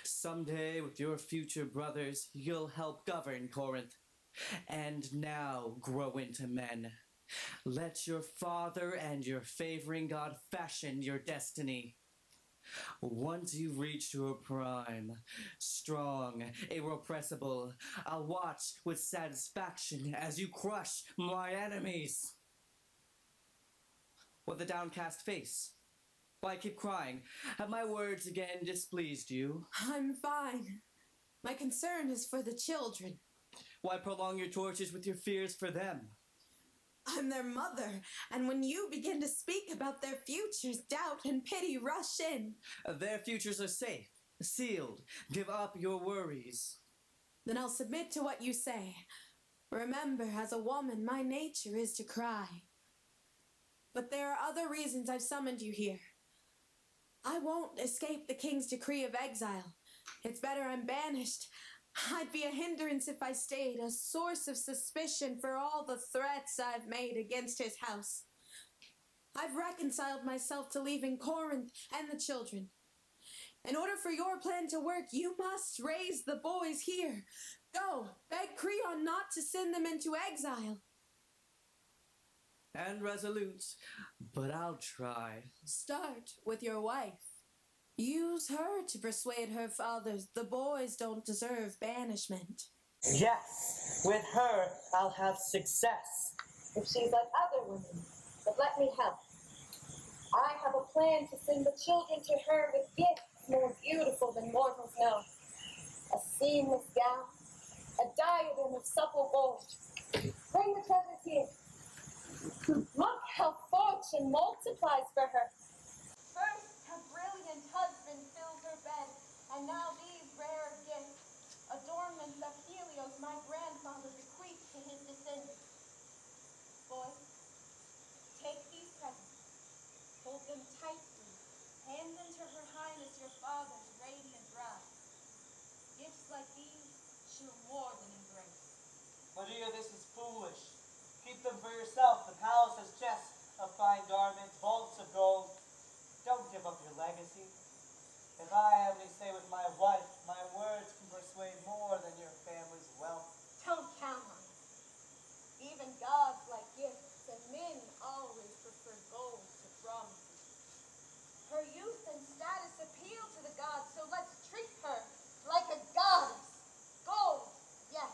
Someday, with your future brothers, you'll help govern Corinth. And now grow into men. Let your father and your favoring god fashion your destiny. Once you've reached your prime, strong, irrepressible, I'll watch with satisfaction as you crush my enemies. With a downcast face, why keep crying? Have my words again displeased you? I'm fine. My concern is for the children. Why prolong your tortures with your fears for them? I'm their mother, and when you begin to speak about their futures, doubt and pity rush in. Their futures are safe, sealed. Give up your worries. Then I'll submit to what you say. Remember, as a woman, my nature is to cry. But there are other reasons I've summoned you here. I won't escape the king's decree of exile. It's better I'm banished. I'd be a hindrance if I stayed, a source of suspicion for all the threats I've made against his house. I've reconciled myself to leaving Corinth and the children. In order for your plan to work, you must raise the boys here. Go, beg Creon not to send them into exile. And resolute, but I'll try. Start with your wife. Use her to persuade her fathers the boys don't deserve banishment. Yes, with her I'll have success. If she's like other women, but let me help. I have a plan to send the children to her with gifts more beautiful than mortals know. A seamless gown, a diadem of supple gold. Bring the treasures here. Look how fortune multiplies for her. First, her brilliant husband filled her bed, and now these rare gifts, adornments of Helios my grandfather bequeathed to his descendants. Boys, take these presents, hold them tightly, hand them to her highness your father's radiant bride. Gifts like these she'll more than embrace. Medea, this is foolish. Keep them for yourself. The palace has chests of fine garments, vaults of gold. Don't give up your legacy. If I have any say with my wife, my words can persuade more than your family's wealth. Don't count on it. Even gods like gifts, and men always prefer gold to promises. Her youth and status appeal to the gods, so let's treat her like a goddess. Gold, yes,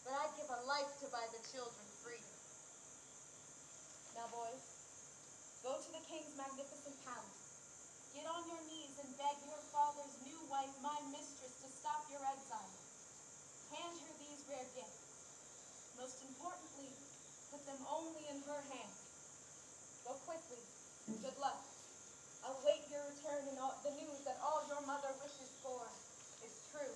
but I'd give a life to buy the children freedom. Now, boys, go to the king's magnificent palace. Get on your knees and beg your father's new wife, my mistress, to stop your exile. Hand her these Good luck. Await your return and all, the news that all your mother wishes for is true.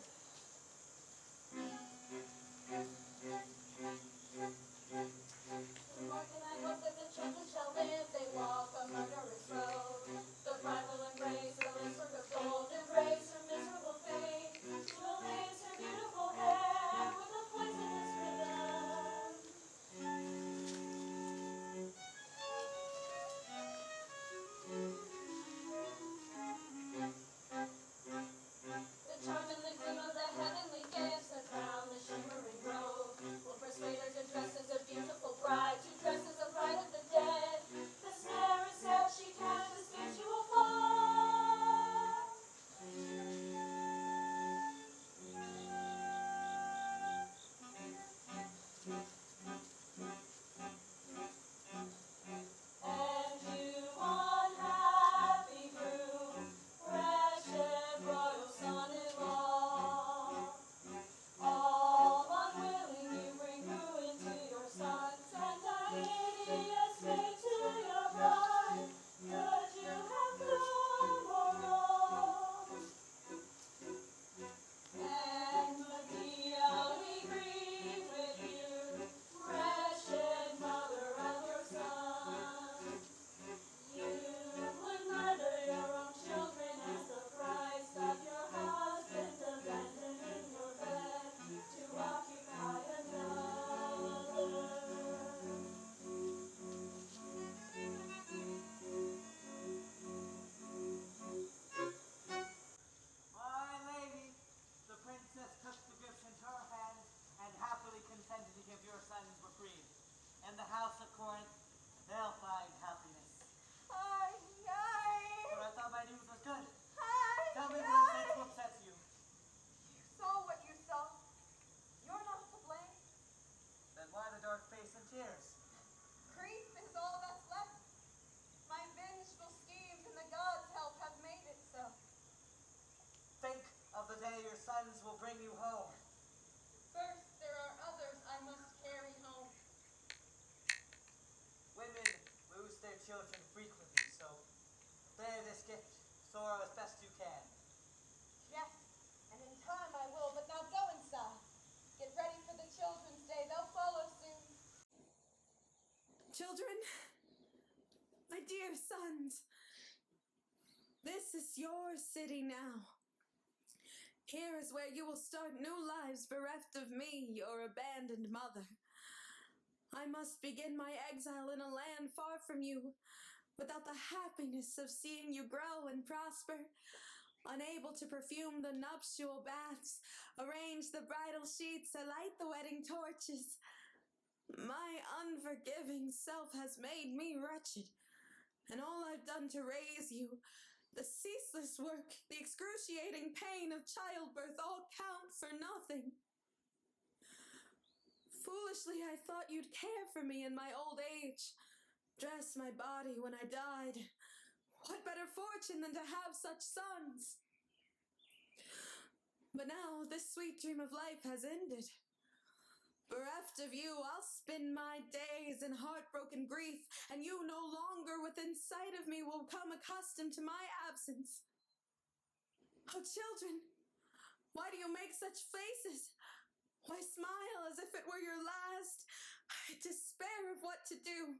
Marking I hope that the children shall live, they walk a murderous road. The rival embrace, the lace work of gold, embrace her miserable fate. She will lace her beautiful hair with a poisonous rhythm. The charm and the gleam of the heavenly gifts, the crown, the shimmering robe, will persuade her to dress as a beautiful bride, to dress as a bride of the dead. The snare is set, she can't escape, she will fall. And you unhappy groom, wretched royal son-in-law, all unwilling you bring ruin to your sons, and Aegeus made to your bride. Could you have known more wrong? And Medea, we grieve with you, wretched mother of your son. You would murder your own children as the price of your husband abandoning your bed to occupy another. My lady, the princess took the gifts into her hands and happily consented to give your sons reprieve. In the house of Corinth, they'll find happiness. Ay, ay, But I thought my news was good. ay, Tell me ay. what offense will upset you. You saw what you saw. You're not to blame. Then why the dark face and tears? Grief is all that's left. My vengeful schemes and the gods' help have made it so. Think of the day your sons will bring you home. First, there are others I must carry home. Women lose their children frequently, so bear this gift. Sorrow as best you can. Yes, and in time I will, but now go inside. Get ready for the Children's Day. They'll follow soon. Children, my dear sons, this is your city now. Here is where you will start new lives bereft of me, your abandoned mother. I must begin my exile in a land far from you, without the happiness of seeing you grow and prosper, unable to perfume the nuptial baths, arrange the bridal sheets, or light the wedding torches. My unforgiving self has made me wretched, and all I've done to raise you, the ceaseless work, the excruciating pain of childbirth, all count for nothing. Foolishly, I thought you'd care for me in my old age, dress my body when I died. What better fortune than to have such sons? But now this sweet dream of life has ended. Bereft of you, I'll spend my days in heartbroken grief, and you no longer within sight of me will become accustomed to my absence. Oh, children, why do you make such faces? Why smile as if it were your last? I despair of what to do.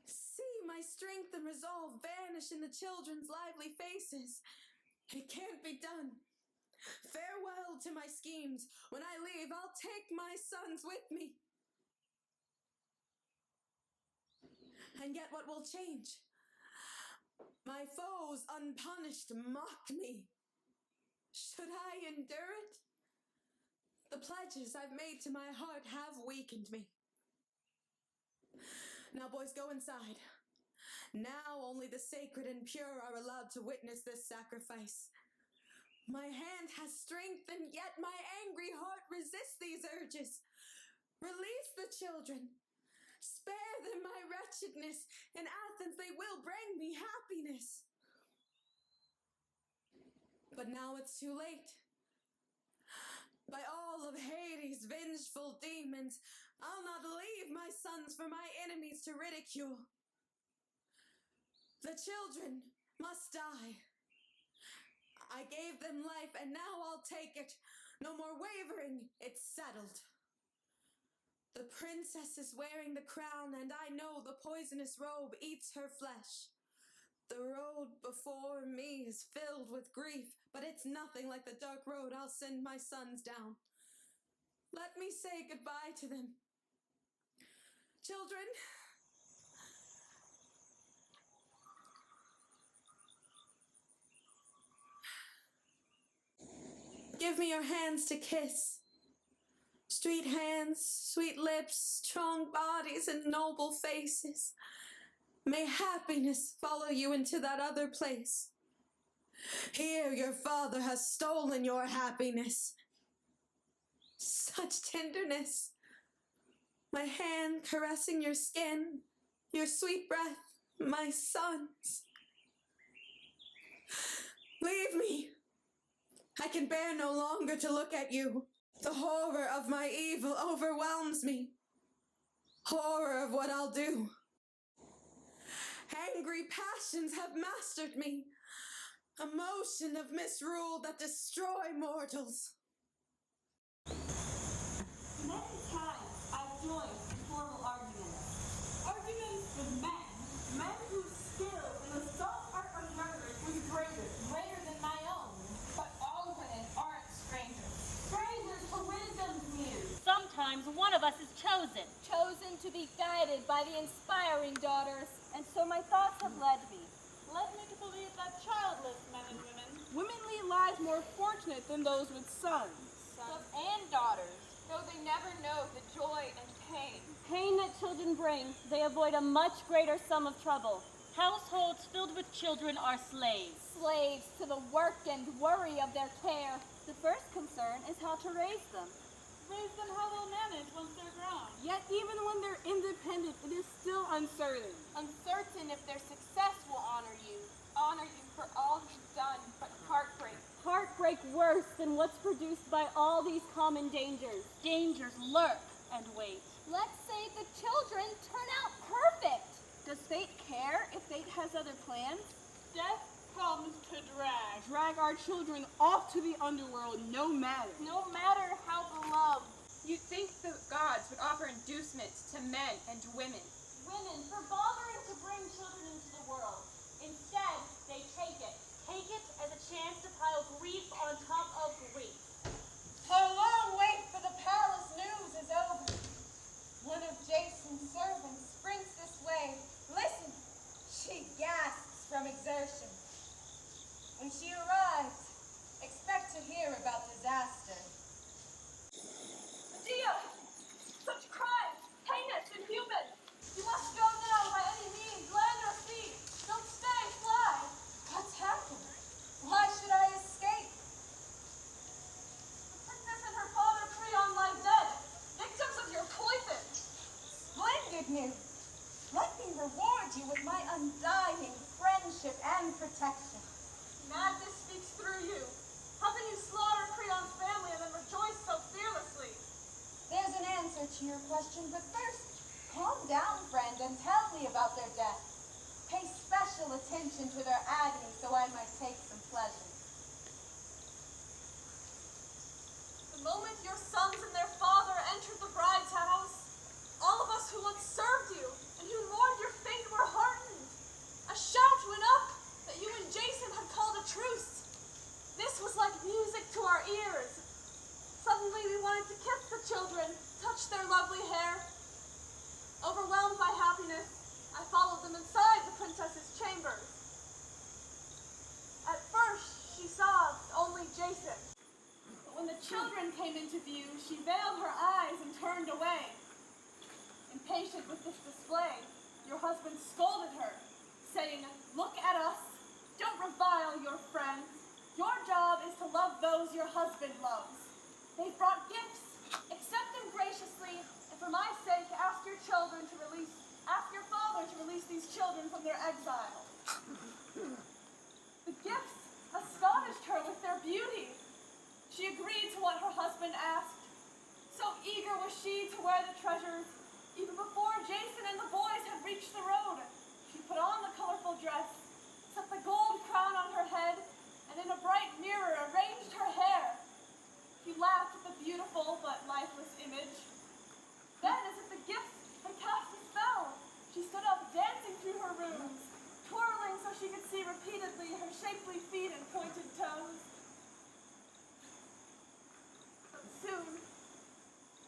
See my strength and resolve vanish in the children's lively faces. It can't be done. Farewell to my schemes. When I leave, I'll take my sons with me. And yet what will change? My foes unpunished mock me. Should I endure it? The pledges I've made to my heart have weakened me. Now, boys, go inside. Now only the sacred and pure are allowed to witness this sacrifice. My hand has strength, and yet my angry heart resists these urges. Release the children. Spare them my wretchedness. In Athens they will bring me happiness. But now it's too late. By all of Hades' vengeful demons, I'll not leave my sons for my enemies to ridicule. The children must die. I gave them life, and now I'll take it. No more wavering, it's settled. The princess is wearing the crown, and I know the poisonous robe eats her flesh. The road before me is filled with grief, but it's nothing like the dark road I'll send my sons down. Let me say goodbye to them. Children, give me your hands to kiss. Sweet hands, sweet lips, strong bodies, and noble faces. May happiness follow you into that other place. Here your father has stolen your happiness. Such tenderness. My hand caressing your skin, your sweet breath, my sons. Leave me. I can bear no longer to look at you. The horror of my evil overwhelms me. Horror of what I'll do. Angry passions have mastered me. A motion of misrule that destroy mortals. Many times I've joined in formal arguments. Arguments with men whose skill in the soft art of murder was greater than my own. But all women aren't strangers. Strangers for wisdom's muse. Sometimes one of us is chosen to be guided by the inspiring daughters, and so my thoughts have led me to believe that childless men and women Lead lives more fortunate than those with sons. and daughters, Though they never know the joy and pain. pain that children bring, they avoid a much greater sum of trouble. Households filled with children are slaves. Slaves to the work and worry of their care. The first concern is how to raise them. Raise them how they'll manage once they're grown. Yet even when they're independent, it is still uncertain. Uncertain if their success will honor you for all you've done, but heartbreak. Heartbreak worse than what's produced by all these common dangers. Dangers lurk and wait. Let's say the children turn out perfect. Does fate care if fate has other plans? Death comes to drag. Drag our children off to the underworld, no matter. No matter how beloved. You'd think the gods would offer inducements to men and women. Women for bothering to bring children into the world. Instead, they take it as a chance to pile grief on top of grief. Our long wait for the palace news is over. One of Jason's servants sprints this way. Listen, she gasps from exertion. When she arrives, expect to hear about disaster. Medea! Such crime! Heinous, inhuman! You must go now by any means, land or sea! Don't stay, fly! What's happened? Why should I escape? The princess and her father Creon lie dead, victims of your poison! Splendid news! Let me reward you with my undying friendship and protection. Madness speaks through you. How can you slaughter Creon's family and then rejoice so fearlessly? There's an answer to your question, but first, calm down, friend, and tell me about their death. Pay special attention to their agony so I might take some pleasure. The moment your sons and their father entered the bride's house, all of us who once served you and who mourned your fate were heartened. A shout went up that you and Jason had called a truce. This was like music to our ears. Suddenly we wanted to kiss the children, touch their lovely hair. Overwhelmed by happiness, I followed them inside the princess's chambers. At first, she saw only Jason. But when the children came into view, she veiled her eyes and turned away. Impatient with this display, your husband scolded her, saying, "Look at us. Don't revile your friends. Your job is to love those your husband loves. They've brought gifts. Accept them graciously, and for my sake, ask your father to release these children from their exile." The gifts astonished her with their beauty. She agreed to what her husband asked. So eager was she to wear the treasures, even before Jason and the boys had reached the road. She put on the colorful dress, set the gold crown on her head, and in a bright mirror arranged her hair. She laughed at the beautiful but lifeless image. Then, as if the gift had cast a spell, she stood up dancing through her rooms, twirling so she could see repeatedly her shapely feet and pointed toes. But soon,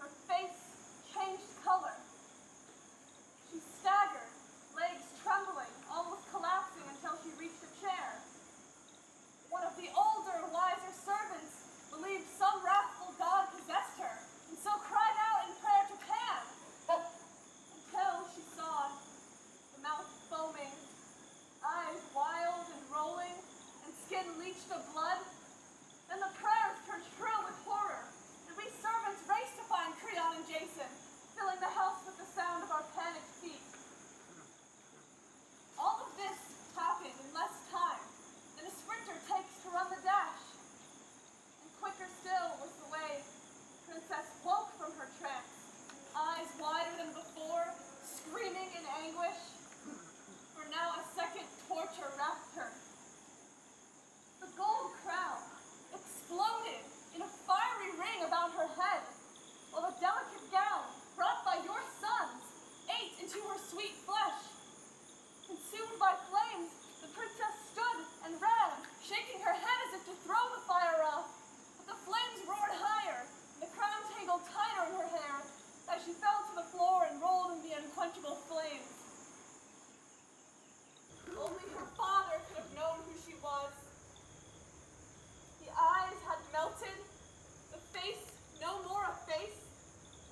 her face changed color. She staggered, legs trembling, almost collapsing until she reached a chair. One of the older, wiser servants believed some wrathful god possessed her, and so cried out in prayer to Pan, until she saw the mouth foaming, eyes wild and rolling, and skin leached of blood. Then the prayers turned shrill with horror, and we servants raced to find Creon and Jason, filling the house with the sound of our panicked feet. All of this happened in less time than a sprinter takes to run the dash. And quicker still was the way Princess woke from her trance, eyes wider than before, screaming in anguish. For now a second torture wrapped her. The gold crown exploded in a fiery ring about her head, while the delicate gown brought by your sons ate into her sweet flesh. Consumed by flames, the princess stood and ran, shaking her head as if to throw the fire off. But the flames roared higher, and the crown tangled tighter in her hair as she fell to the floor and rolled in the unquenchable flames. Only her father could have known who she was. The eyes had melted, the face no more a face,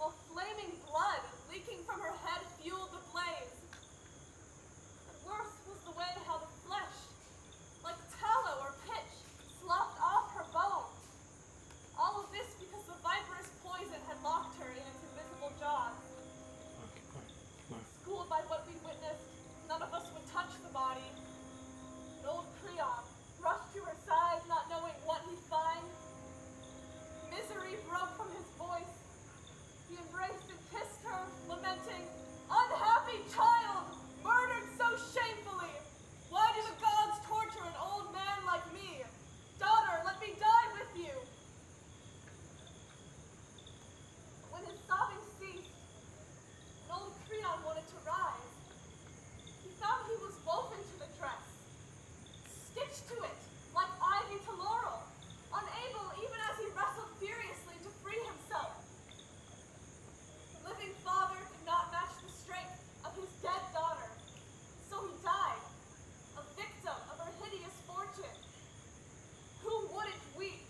while flaming blood leaking from her head fueled the blaze. But worse was the way how the flesh, like tallow or pitch, sloughed off her bones. All of this because the viperous poison had locked her in its invisible jaws. Schooled by what we witnessed, none of us would touch the body. But old Creon rushed to her side, not knowing what he'd find. Misery broke from his voice. He embraced and kissed her, lamenting, "Unhappy child, murdered so shamefully! Why do the gods torture an old man like me? Daughter, let me die with you!" When his sobbing ceased, and old Creon wanted to rise, he found he was woven to the dress, stitched to it like ivy to laurel, unable even as he wrestled furiously to free himself. The living father could not match the strength of his dead daughter, so he died, a victim of her hideous fortune. Who wouldn't weep?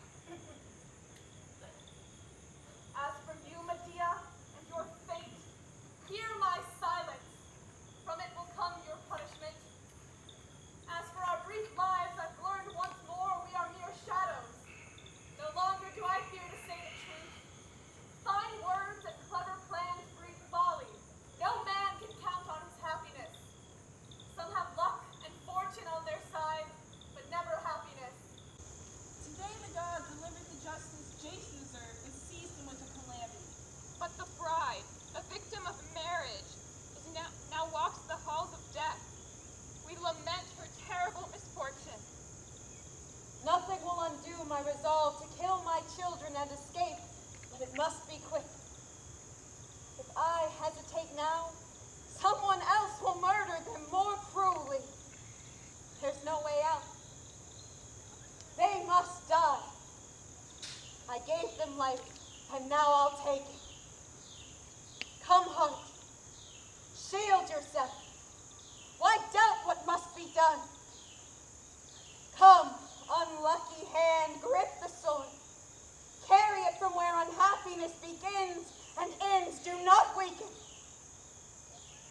As for you, Medea, and your fate, hear my silence. From it will come your punishment. As for our brief lives, I've learned once more we are mere shadows. No longer do I fear to say the truth. Fine words and clever plans breed folly. No man can count on his happiness. Some have luck and fortune on their side, but never happiness. Today the god delivered the justice Jason deserved and seized him with a calamity. But the bride, a victim of marriage, is now walks the halls of death. We lament her terrible misfortune. Nothing will undo my resolve to kill my children and escape, but it must be quick. If I hesitate now, someone else will murder them more cruelly. There's no way out. They must die. I gave them life, and now I'll take it. Come, heart. Shield yourself. Why doubt what must be done? Come, unlucky hand, grip the sword. Carry it from where unhappiness begins and ends. Do not weaken.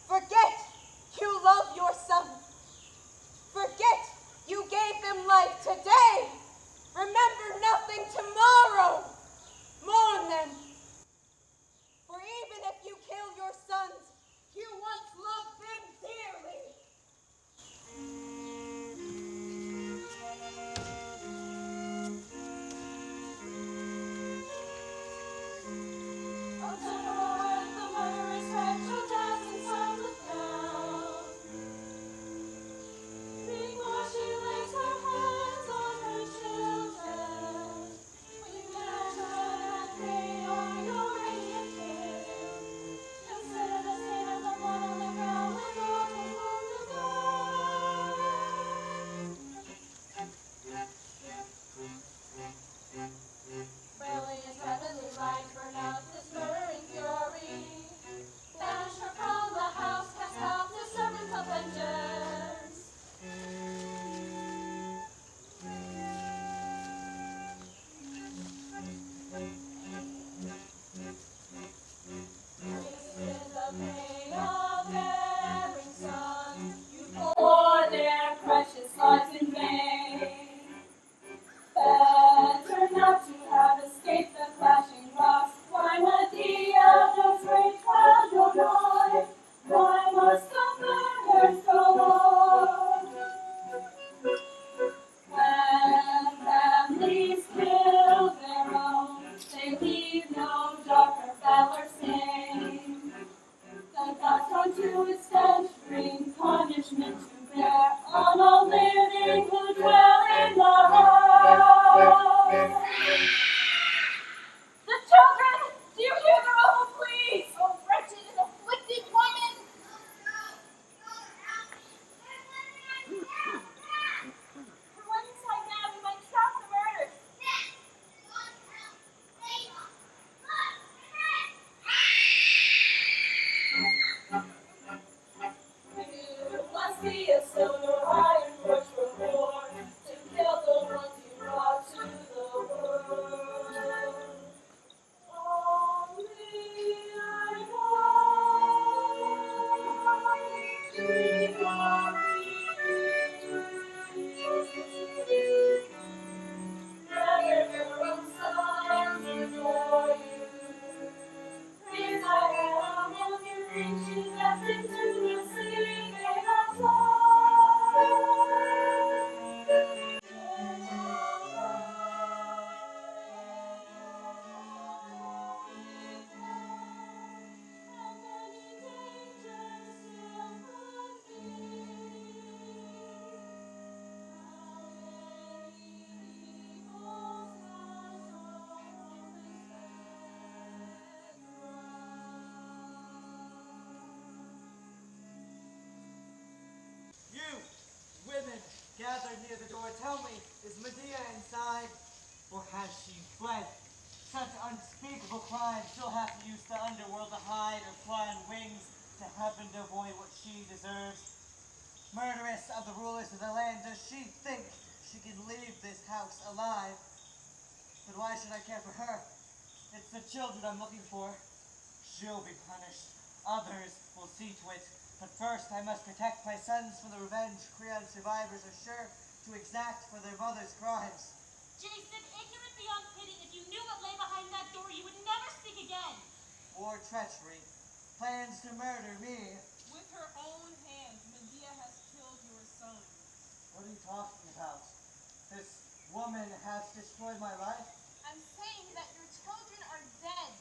Forget you love your son. Forget you gave them life today. Remember nothing tomorrow. Mourn them. pain of bearing sons, you pour their precious lives in vain. Better not to have escaped the flashing rocks. Why, Medea, does great cloud your joy? Why must the murders go on? When families kill their own, they leave no darker valor stain. The gods run to extend, bring punishment to bear on all living who dwell in the house. The children! Do you hear their awful pleas? Oh, wretched and afflicted woman! Run inside now, we might stop the murder. You must be a stone or iron crushed from war to kill the ones you brought to the world. Only I Gather your own sons before you. Raise thy head among your ancient captains to the city they have You, women, gathered near the door, tell me, is Medea inside, or has she fled? Such unspeakable crime still hath used the underworld to hide or fly on wings to heaven to avoid what she deserves. Murderess of the rulers of the land, does she think she can leave this house alive? But why should I care for her? It's the children I'm looking for. She'll be punished. Others will see to it. But first I must protect my sons from the revenge Creon survivors are sure to exact for their mother's crimes. Jason, ignorant beyond pity, if you knew what lay behind that door, you would never speak again. Or treachery. Plans to murder me. With her own hands, Medea has killed your son. What are you talking about? This woman has destroyed my life? I'm saying that your children are dead.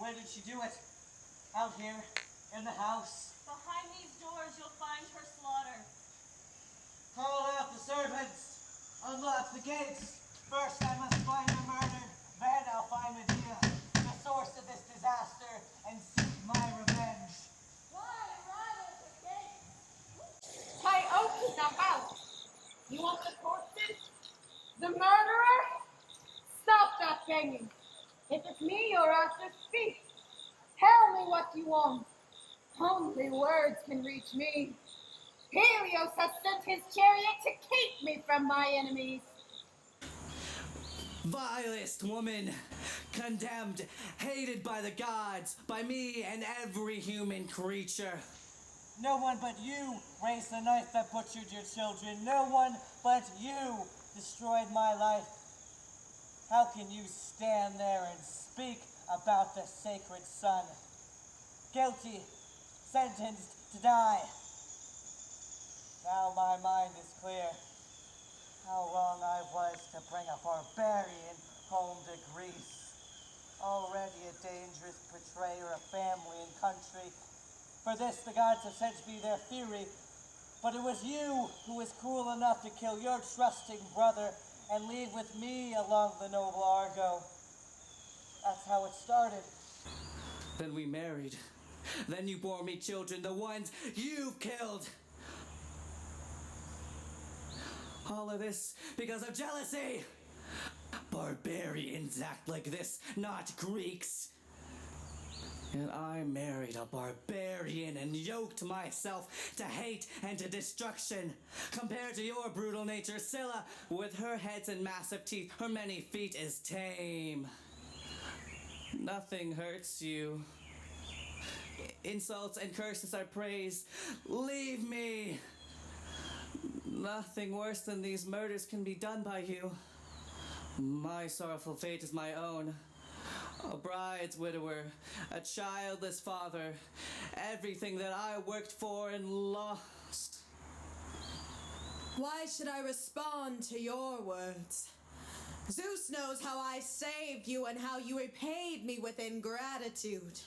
Where did she do it? Out here, in the house. Behind these doors, you'll find her slaughter. Call out the servants. Unlock the gates. First I must find her murdered. Then I'll find Medea, the source of this disaster, and seek my revenge. Why rattle the gate? I open the house. You want the corpses? The murderer? Stop that banging. If it's me you're after, speak. Tell me what you want. Only words can reach me. Helios has sent his chariot to keep me from my enemies. Vilest woman, condemned, hated by the gods, by me and every human creature. No one but you raised the knife that butchered your children. No one but you destroyed my life. How can you stand there and speak about the sacred son? Guilty, sentenced to die. Now my mind is clear. How wrong I was to bring a barbarian home to Greece. Already a dangerous betrayer of family and country. For this the gods have sent me their fury. But it was you who was cruel enough to kill your trusting brother and leave with me along the noble Argo. That's how it started. Then we married. Then you bore me children, the ones you killed. All of this because of jealousy. Barbarians act like this, not Greeks. And I married a barbarian and yoked myself to hate and to destruction. Compared to your brutal nature, Scylla, with her heads and massive teeth, her many feet is tame. Nothing hurts you. Insults and curses are praise. Leave me. Nothing worse than these murders can be done by you. My sorrowful fate is my own. A bride's widower, a childless father, everything that I worked for and lost. Why should I respond to your words? Zeus knows how I saved you and how you repaid me with ingratitude.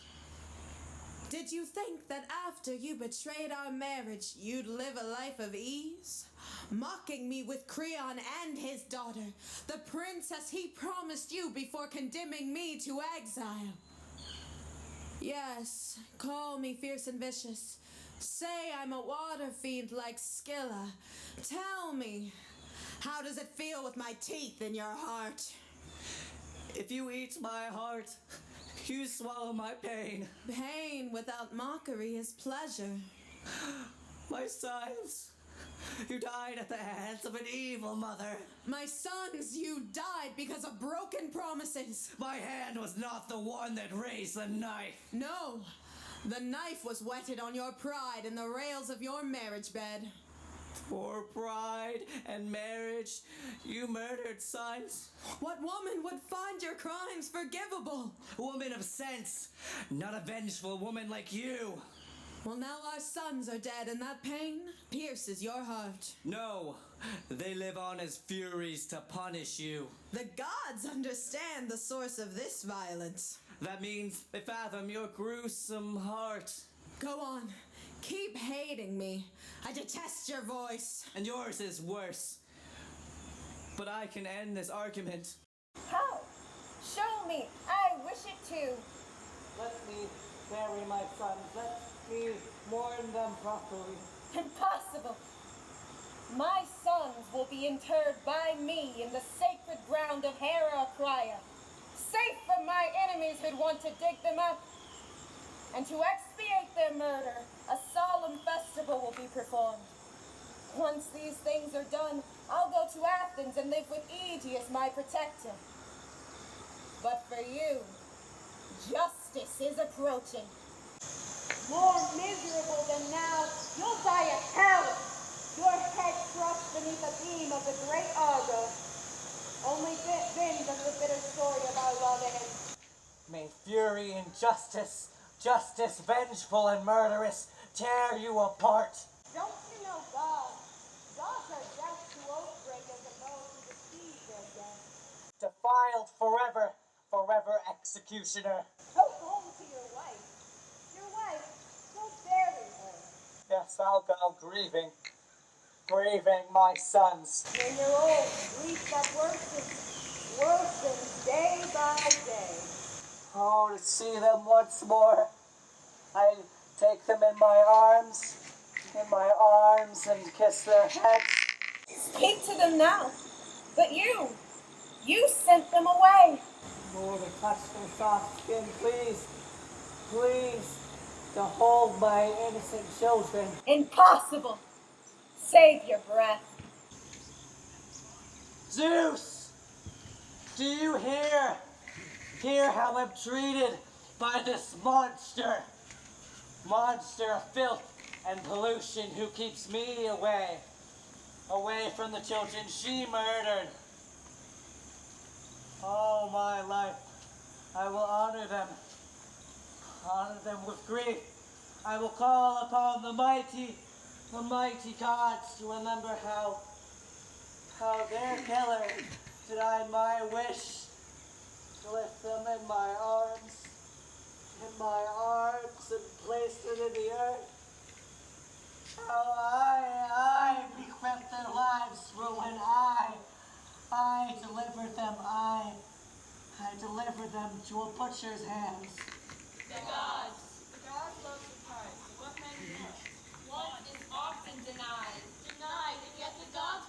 Did you think that after you betrayed our marriage, you'd live a life of ease? Mocking me with Creon and his daughter, the princess he promised you before condemning me to exile. Yes, call me fierce and vicious. Say I'm a water fiend like Scylla. Tell me, how does it feel with my teeth in your heart? If you eat my heart, you swallow my pain. Pain without mockery is pleasure. My sons, you died at the hands of an evil mother. My sons, you died because of broken promises. My hand was not the one that raised the knife. No, the knife was whetted on your pride and the rails of your marriage bed. For pride and marriage, you murdered sons. What woman would find your crimes forgivable? A woman of sense, not a vengeful woman like you. Well, now our sons are dead and that pain pierces your heart. No, they live on as furies to punish you. The gods understand the source of this violence. That means they fathom your gruesome heart. Go on. Keep hating me. I detest your voice. And yours is worse. But I can end this argument. How? Show me. I wish it too. Let me bury my sons. Let me mourn them properly. Impossible. My sons will be interred by me in the sacred ground of Rcgp, safe from my enemies who'd want to dig them up. And to expiate their murder, a solemn festival will be performed. Once these things are done, I'll go to Athens and live with Aegeus, my protector. But for you, justice is approaching. More miserable than now, you'll die a coward, your head crushed beneath a beam of the great Argos. Only then does the bitter story of our love end. May fury and justice, justice vengeful and murderous, tear you apart. Don't you know God? Gods are death to oath breakers and those who deceive their death. Defiled forever, forever executioner. Go home to your wife. Your wife, go bury her. Yes, I'll go grieving my sons. When you're old, grief that worsens day by day. Oh, to see them once more. I take them in my arms, and kiss their heads. Speak to them now. But you sent them away. Oh, to touch their soft skin, please, to hold my innocent children. Impossible. Save your breath. Zeus! Do you hear how I'm treated by this monster of filth and pollution who keeps me away from the children she murdered? All my life, I will honor them with grief. I will call upon the mighty gods to remember how their killer denied my wish to lift them in my arms and place them in the earth. How I bequeathed their lives for when I delivered them, I delivered them to a butcher's hands. The gods love surprise. What men must. One is often denied, and yet the gods